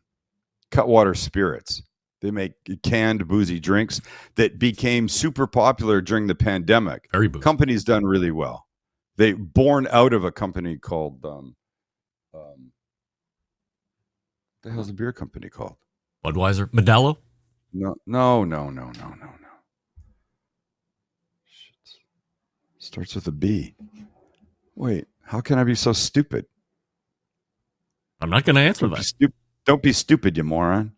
Cutwater Spirits. They make canned boozy drinks that became super popular during the pandemic. Very boozy. Company's done really well. They born out of a company called what the hell's the beer company called? Budweiser? Modelo? No. Shit. Starts with a B. Wait, how can I be so stupid? I'm not going to answer that. Don't be stupid, you moron.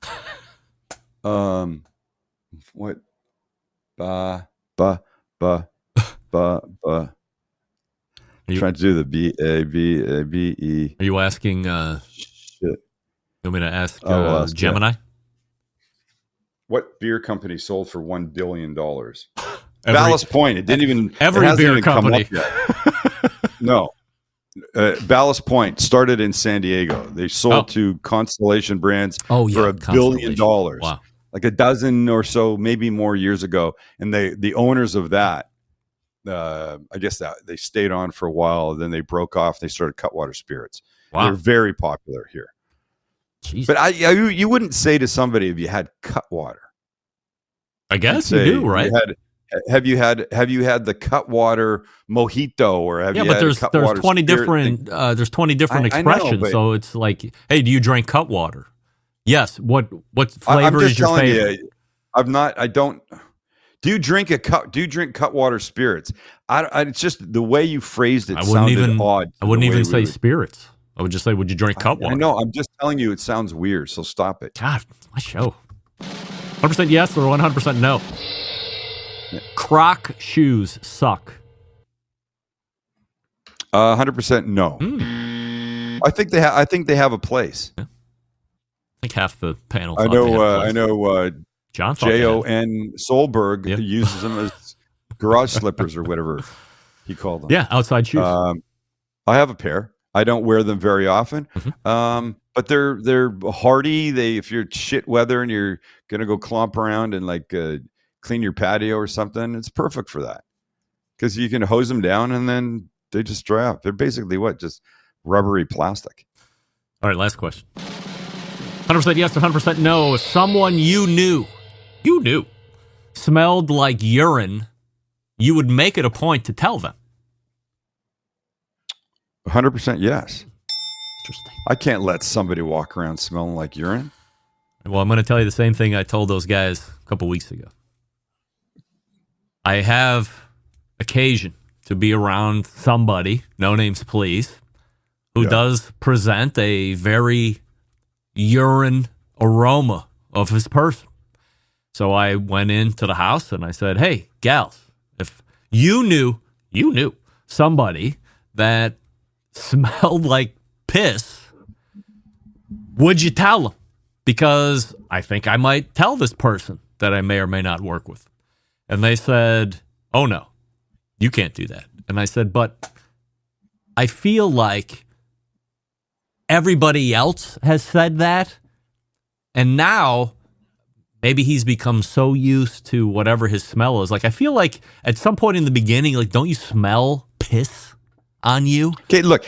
What? I'm trying to do the B-A-B-A-B-E. Are you asking? Shit. You want me to ask ask Gemini? What beer company sold for $1 billion? Ballast Point. It didn't even. Every beer company. No. Ballast Point started in San Diego. They sold to Constellation Brands for $1 billion. Wow. Like a dozen or so, maybe more years ago. And the owners of that, I guess that they stayed on for a while. Then they broke off. They started Cutwater Spirits. Wow. They're very popular here. Jeez. But you wouldn't say to somebody if you had Cutwater. I guess you do, right? Have you had the Cutwater Mojito or have you had there's Cutwater 20 Spirit different thing? there's 20 different expressions. Know, so it's like, hey, do you drink Cutwater? Yes. What flavor I'm just is your telling favorite? you, I don't. Do you drink Cutwater Spirits? It's just the way you phrased it sounded odd. I wouldn't even say spirits. I would just say, would you drink Cutwater? I know. I'm just telling you, it sounds weird. So stop it. God, it's my show. 100% yes or 100% no. Croc shoes suck. 100% no. I think they have a place. Yeah. I think half the panel. I know. John Jon Solberg uses them as garage slippers or whatever he called them. Yeah, outside shoes. I have a pair. I don't wear them very often, but they're hardy. If you're shit weather and you're gonna go clomp around and like clean your patio or something, it's perfect for that because you can hose them down and then they just dry up. They're basically just rubbery plastic. All right, last question. 100% yes or 100% no. If someone you knew smelled like urine, you would make it a point to tell them. 100% yes. Interesting. I can't let somebody walk around smelling like urine. Well, I'm going to tell you the same thing I told those guys a couple weeks ago. I have occasion to be around somebody, no names please, who does present a very urine aroma of his person. So I went into the house and I said, hey, gals, if you knew somebody that smelled like piss, would you tell them? Because I think I might tell this person that I may or may not work with. And they said, oh no, you can't do that. And I said, but I feel like everybody else has said that. And now maybe he's become so used to whatever his smell is. Like, I feel like at some point in the beginning, like, don't you smell piss on you? Okay, look,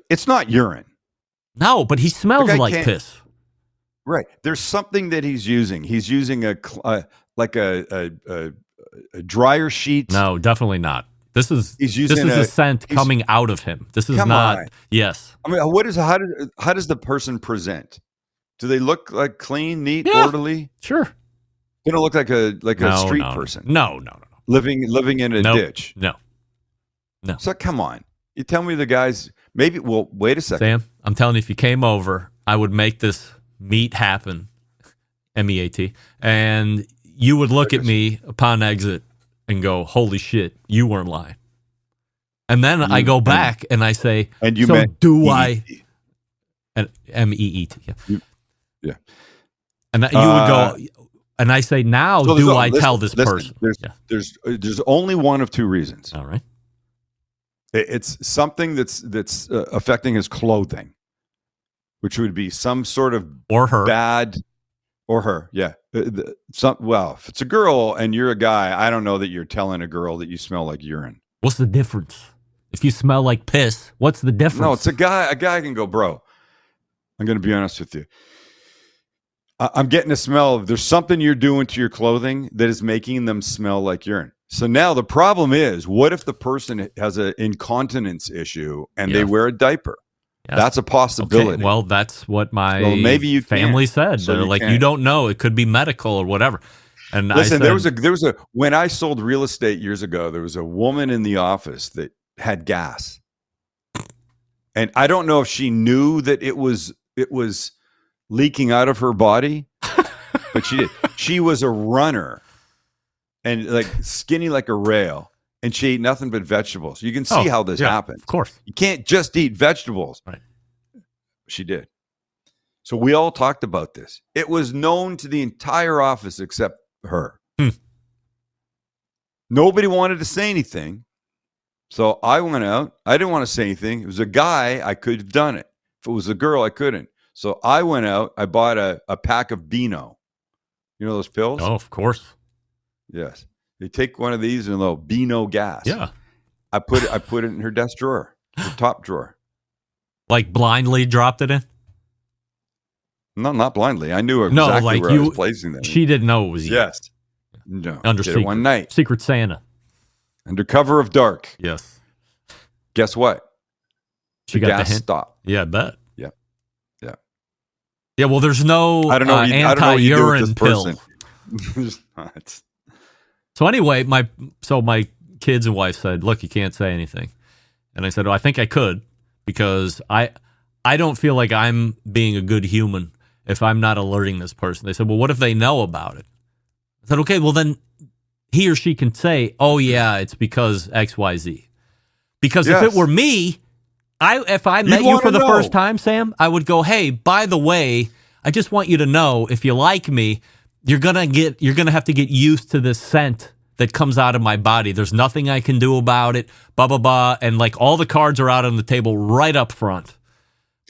it's not urine. No, but he smells like piss. Right. There's something that he's using. He's using a dryer sheet. No, definitely not. This is using a scent coming out of him. This is not. On. Yes. I mean, how does the person present? Do they look like clean, neat, orderly? Sure. They don't look like a street person. No. Living in a ditch. No. So come on. You tell me the guys. Maybe. Well, wait a second, Sam. I'm telling you, if you came over, I would make this meet happen MEAT, and you would look at me upon exit and go, "Holy shit, you weren't lying." And then I go back and I say, and you so meant do I? And MEET, yeah. And you would go, and I say, now so do I tell this person? There's only one of two reasons. All right. It's something that's affecting his clothing, which would be some sort of or her bad, or her, yeah. Well, if it's a girl and you're a guy, I don't know that you're telling a girl that you smell like urine. What's the difference? If you smell like piss, what's the difference? No, it's a guy. A guy can go, bro. I'm going to be honest with you. I'm getting a smell of there's something you're doing to your clothing that is making them smell like urine. So now the problem is, what if the person has an incontinence issue and they wear a diaper? Yes. That's a possibility. Okay, well, that's what my family said. So they're like, you don't know. It could be medical or whatever. And listen, I said, there was a when I sold real estate years ago, there was a woman in the office that had gas. And I don't know if she knew that it was leaking out of her body, but she did. She was a runner and like skinny like a rail, and she ate nothing but vegetables. You can see how this happens. Of course. You can't just eat vegetables. Right. She did. So we all talked about this. It was known to the entire office except her. Nobody wanted to say anything. So I went out. I didn't want to say anything. It was a guy. I could have done it. If it was a girl, I couldn't. So I went out. I bought a pack of Beano. You know those pills? Oh, of course. Yes. They take one of these and they'll Beano gas. Yeah. I put it in her desk drawer, her top drawer. Like blindly dropped it in? No, not blindly. I knew exactly where I was placing them. She didn't know it was you. Yes. No. Under did secret. It one night. Secret Santa. Under cover of dark. Yes. Guess what? She the got gas the hint. stopped. Yeah, I bet. Yeah. Yeah. Yeah, well, there's no I don't know anti-urine pill. There's not. So anyway, my kids and wife said, look, you can't say anything. And I said, I think I could, because I don't feel like I'm being a good human if I'm not alerting this person. They said, well, what if they know about it? I said, okay, well then he or she can say, oh yeah, it's because XYZ. Because if it were me, if I met you for the first time, Sam, I would go, hey, by the way, I just want you to know, if you like me, you're gonna have to get used to this scent that comes out of my body. There's nothing I can do about it. Blah blah blah, and like all the cards are out on the table right up front.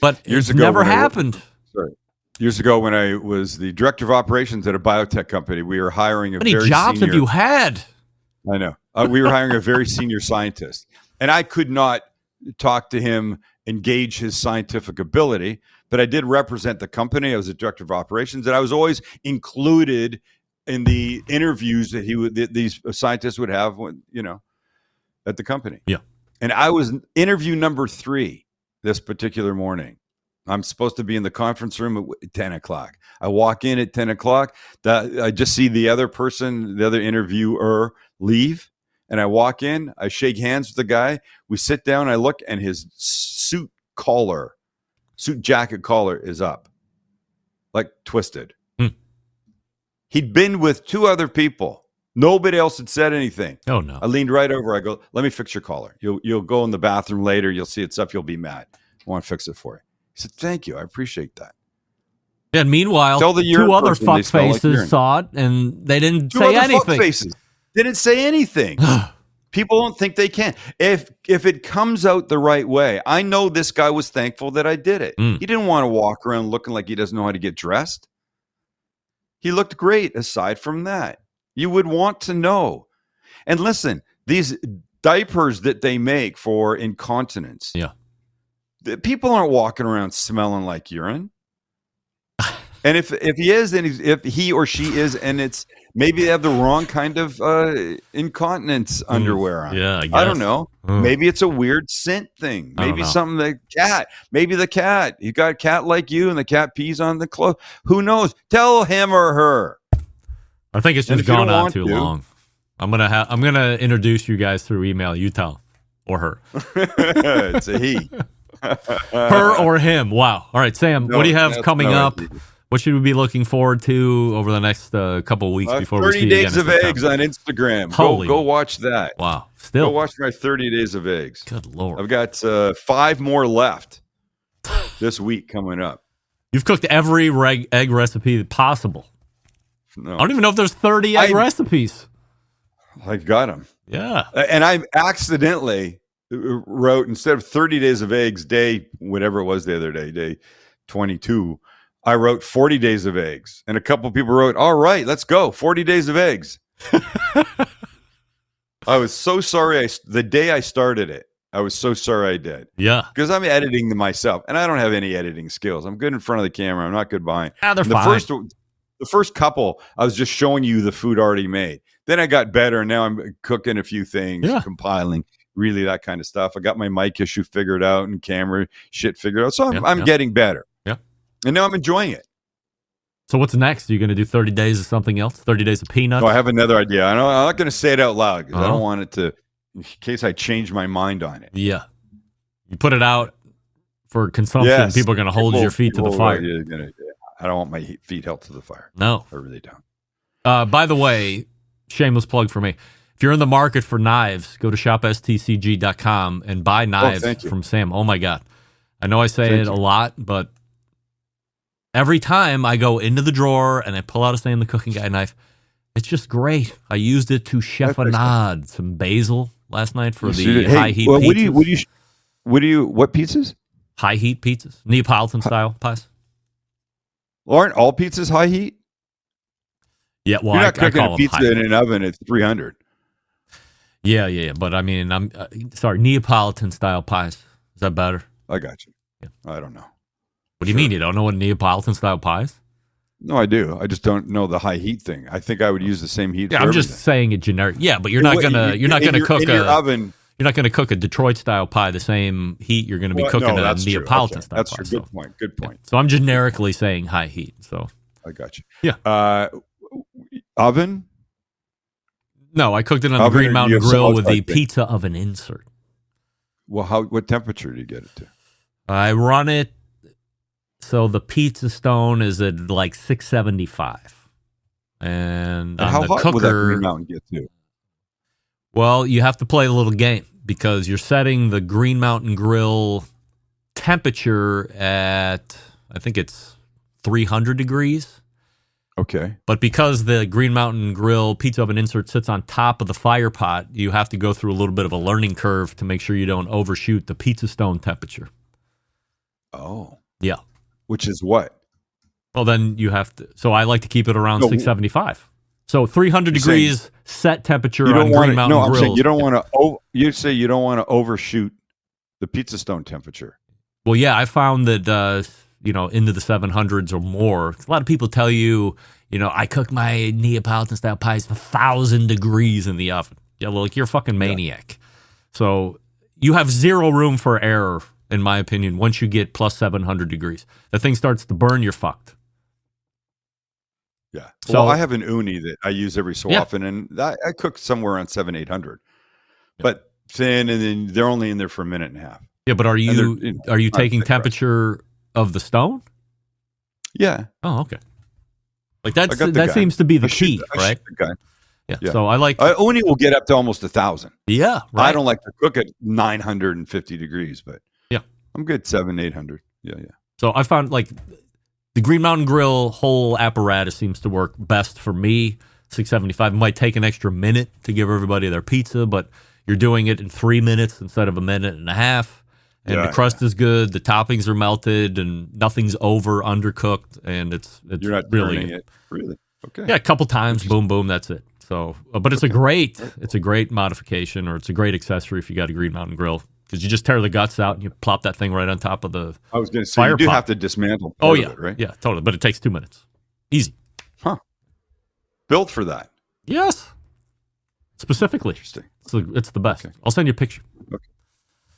But it's never happened. Years ago, when I was the director of operations at a biotech company, we were hiring How many jobs have you had? I know. We were hiring a very senior scientist, and I could not talk to him, engage his scientific ability, but I did represent the company. I was a director of operations, and I was always included in the interviews that these scientists would have when, at the company. Yeah. And I was interview number 3 this particular morning. I'm supposed to be in the conference room at 10 o'clock. I walk in at 10 o'clock. I just see the other person, the other interviewer leave. And I walk in, I shake hands with the guy. We sit down, I look, and his suit jacket collar is up, like twisted. He'd been with 2 other people. Nobody else had said anything. Oh, no. I leaned right over. I go, let me fix your collar. You'll go in the bathroom later. You'll see it's up. You'll be mad. I want to fix it for you. He said, thank you. I appreciate that. Yeah, and meanwhile, 2 other fuck faces saw it, and they didn't say anything. 2 other fuck faces didn't say anything. People don't think they can. If it comes out the right way, I know this guy was thankful that I did it. He didn't want to walk around looking like he doesn't know how to get dressed. He looked great aside from that. You would want to know. And listen, these diapers that they make for incontinence. Yeah. People aren't walking around smelling like urine. And if he is, and if he or she is, and it's maybe they have the wrong kind of incontinence underwear on. Yeah, I guess. I don't know. Maybe it's a weird scent thing. Maybe something like cat. Maybe the cat. You got a cat like you, and the cat pees on the clothes. Who knows? Tell him or her. I think it's just gone on too long. I'm gonna introduce you guys through email. You tell him or her. It's a he. Her or him. Wow. All right, Sam. What do you have coming up What should we be looking forward to over the next couple of weeks before we see 30 you Days again of Eggs on Instagram. Go watch that. Wow. Still. Go watch my 30 Days of Eggs. Good Lord. I've got 5 more left this week coming up. You've cooked every egg recipe possible. No. I don't even know if there's 30 egg recipes. I got them. Yeah. And I accidentally wrote, instead of 30 Days of Eggs, day, whatever it was the other day, day 22, I wrote 40 Days of Eggs. And a couple people wrote, all right, let's go. 40 Days of Eggs. I was so sorry. The day I started it, I was so sorry I did. Yeah. Because I'm editing them myself, and I don't have any editing skills. I'm good in front of the camera. I'm not good behind. They're fine. The first couple, I was just showing you the food already made. Then I got better, and now I'm cooking a few things, compiling, really that kind of stuff. I got my mic issue figured out and camera shit figured out. So I'm getting better. Yeah. And now I'm enjoying it. So what's next? Are you going to do 30 days of something else? 30 days of peanuts? Oh, I have another idea. I'm not going to say it out loud because I don't want it to, in case I change my mind on it. Yeah. You put it out for consumption. Yes. People are going to hold your feet to the fire. I don't want my feet held to the fire. No. I really don't. By the way, shameless plug for me. If you're in the market for knives, go to shopstcg.com and buy knives from Sam. Oh, my God. I know I say it a lot, but every time I go into the drawer and I pull out a Sam the Cooking Guy knife, it's just great. I used it to chiffonade some basil last night for the high heat pizzas. What pizzas? High heat pizzas. Neapolitan style pies. Aren't all pizzas high heat? Yeah, well, you're not cooking a pizza in an oven at 300. Yeah. But I mean, I'm sorry, Neapolitan style pies. Is that better? I got you. Yeah. I don't know. What do you mean? You don't know what Neapolitan style pies? No, I do. I just don't know the high heat thing. I think I would use the same heat. Yeah, I'm just saying it generic. Yeah, but you're not gonna cook in your oven. You're not gonna cook a Detroit style pie the same heat you're gonna be cooking a Neapolitan style pie. That's a good point. Good point. Yeah. So I'm generically saying high heat. So I got you. Yeah. Oven? No, I cooked it on the Green Mountain Grill with the pizza oven insert. Well, what temperature do you get it to? I run it so the pizza stone is at like 675, and on how the hot cooker, will that Green Mountain get to? Well, you have to play a little game because you're setting the Green Mountain Grill temperature at, I think it's 300 degrees. Okay. But because the Green Mountain Grill pizza oven insert sits on top of the fire pot, you have to go through a little bit of a learning curve to make sure you don't overshoot the pizza stone temperature. Oh. Yeah. Which is what? Well, then you have to. So I like to keep it around 675. So 300 degrees set temperature on Green Mountain Grill. I'm saying you don't want to. You say you don't want to overshoot the pizza stone temperature. Well, yeah, I found that into the 700s or more. A lot of people tell you, I cook my Neapolitan style pies 1,000 degrees in the oven. Yeah, well, like you're a fucking maniac. So you have zero room for error, in my opinion. Once you get plus 700 degrees, the thing starts to burn. You're fucked. Yeah. So I have an uni that I use every so often, and I cook somewhere around 700-800, but thin, and then they're only in there for a minute and a half. Yeah, but are you taking temperature of the stone? Yeah. Oh, okay. Like that seems to be the key, right? Yeah. So I like uni will get up to almost 1,000. Yeah. Right. I don't like to cook at 950 degrees, but yeah, I'm good 700-800. Yeah. So I found like the Green Mountain Grill whole apparatus seems to work best for me. 675 might take an extra minute to give everybody their pizza, but you're doing it in 3 minutes instead of a minute and a half. And the crust is good, the toppings are melted, and nothing's undercooked, and it's you're not really burning it. Really? Okay. Yeah, a couple times, boom, boom, that's it. So, but it's a great modification, or it's a great accessory if you got a Green Mountain Grill, because you just tear the guts out and you plop that thing right on top of the. I was going to say you do have to dismantle. Of it, right? Yeah, totally. But it takes 2 minutes. Easy. Huh? Built for that. Yes. Specifically. Interesting. It's the best. Okay. I'll send you a picture. Okay.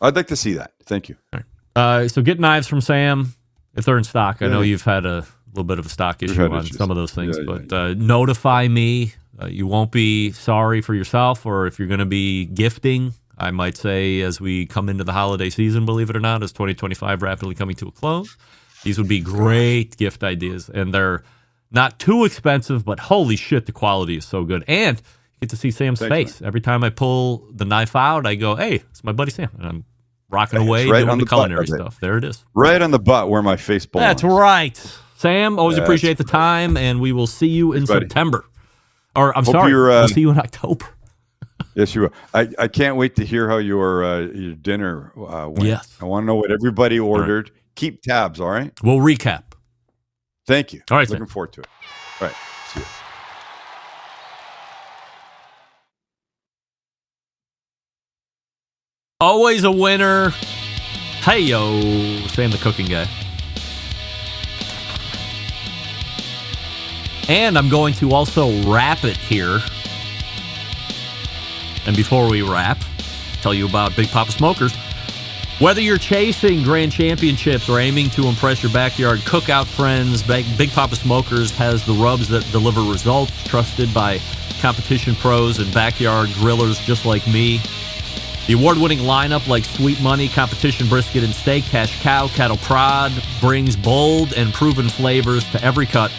I'd like to see that. Thank you. All right. So get knives from Sam if they're in stock. I know you've had a little bit of a stock issue on some of those things, but notify me. You won't be sorry for yourself, or if you're going to be gifting, I might say as we come into the holiday season, believe it or not, as 2025 rapidly coming to a close, These would be great gift ideas, and they're not too expensive, but holy shit, the quality is so good. And you get to see Sam's face. Every time I pull the knife out, I go, hey, it's my buddy Sam. And I'm rocking away doing the culinary stuff. There it is. Right on the butt where my face belongs. That's right. Sam, always appreciate the time, and we will see you in September. Or, I'm sorry, we'll see you in October. Yes, you will. I can't wait to hear how your dinner went. Yes. I want to know what everybody ordered. Right. Keep tabs, all right? We'll recap. Thank you. All right, looking forward to it. All right. See you. Always a winner. Hey, yo. Sam the cooking guy. And I'm going to also wrap it here. And before we wrap, tell you about Big Papa Smokers. Whether you're chasing grand championships or aiming to impress your backyard cookout friends, Big Papa Smokers has the rubs that deliver results, trusted by competition pros and backyard grillers just like me. The award-winning lineup like Sweet Money, Competition Brisket and Steak, Cash Cow, Cattle Prod brings bold and proven flavors to every cut.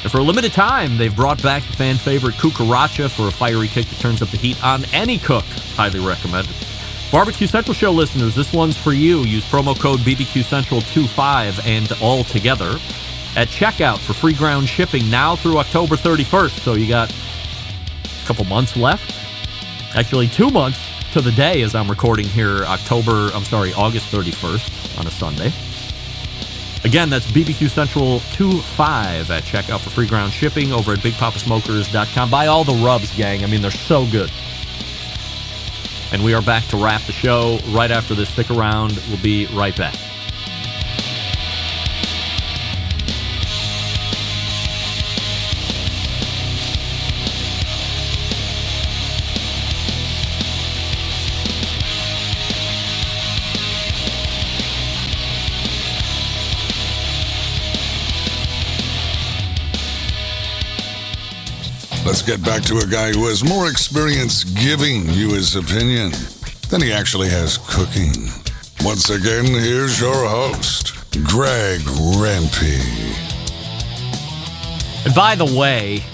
And for a limited time, they've brought back the fan favorite Cucaracha for a fiery kick that turns up the heat on any cook. Highly recommended. Barbecue Central Show listeners, this one's for you. Use promo code BBQCentral25 and all together at checkout for free ground shipping now through October 31st. So you got a couple months left. Actually, 2 months to the day as I'm recording here, August 31st on a Sunday. Again, that's BBQ Central 25 at checkout for free ground shipping over at BigPapaSmokers.com. Buy all the rubs, gang. I mean, they're so good. And we are back to wrap the show right after this. Stick around. We'll be right back. Let's get back to a guy who has more experience giving you his opinion than he actually has cooking. Once again, here's your host, Greg Rempe. And by the way,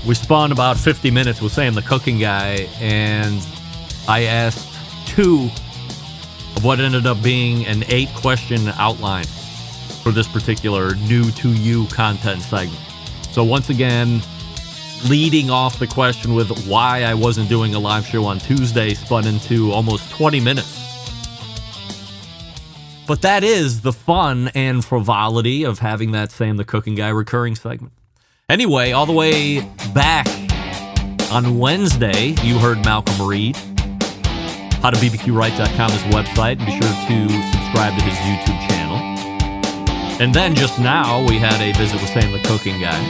we spun about 50 minutes with Sam the cooking guy, and I asked 2 of what ended up being an 8-question outline for this particular new to you content segment. So once again, leading off the question with why I wasn't doing a live show on Tuesday spun into almost 20 minutes. But that is the fun and frivolity of having that Sam the Cooking Guy recurring segment. Anyway, all the way back on Wednesday, you heard Malcolm Reed. HowToBBQRight.com is his website. Be sure to subscribe to his YouTube channel. And then just now, we had a visit with Sam the Cooking Guy.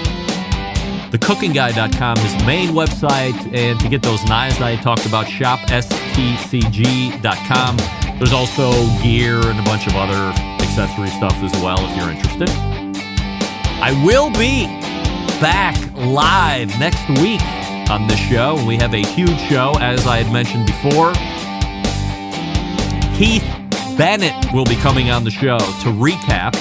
TheCookingGuy.com is his main website. And to get those knives I talked about, shopstcg.com. There's also gear and a bunch of other accessory stuff as well if you're interested. I will be back live next week on this show. We have a huge show, as I had mentioned before. Keith Bennett will be coming on the show to recap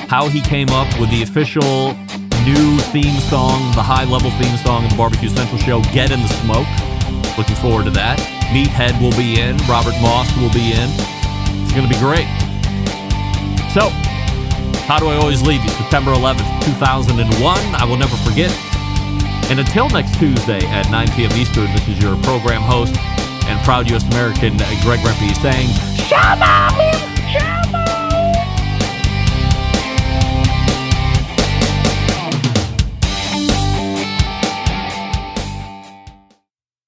how he came up with the official new theme song, the high-level theme song of the Barbecue Central show, Get in the Smoke. Looking forward to that. Meathead will be in. Robert Moss will be in. It's going to be great. So, how do I always leave you? September 11th, 2001. I will never forget. And until next Tuesday at 9 p.m. Eastern, this is your program host and proud U.S. American, Greg Rempe, saying, Shabbat!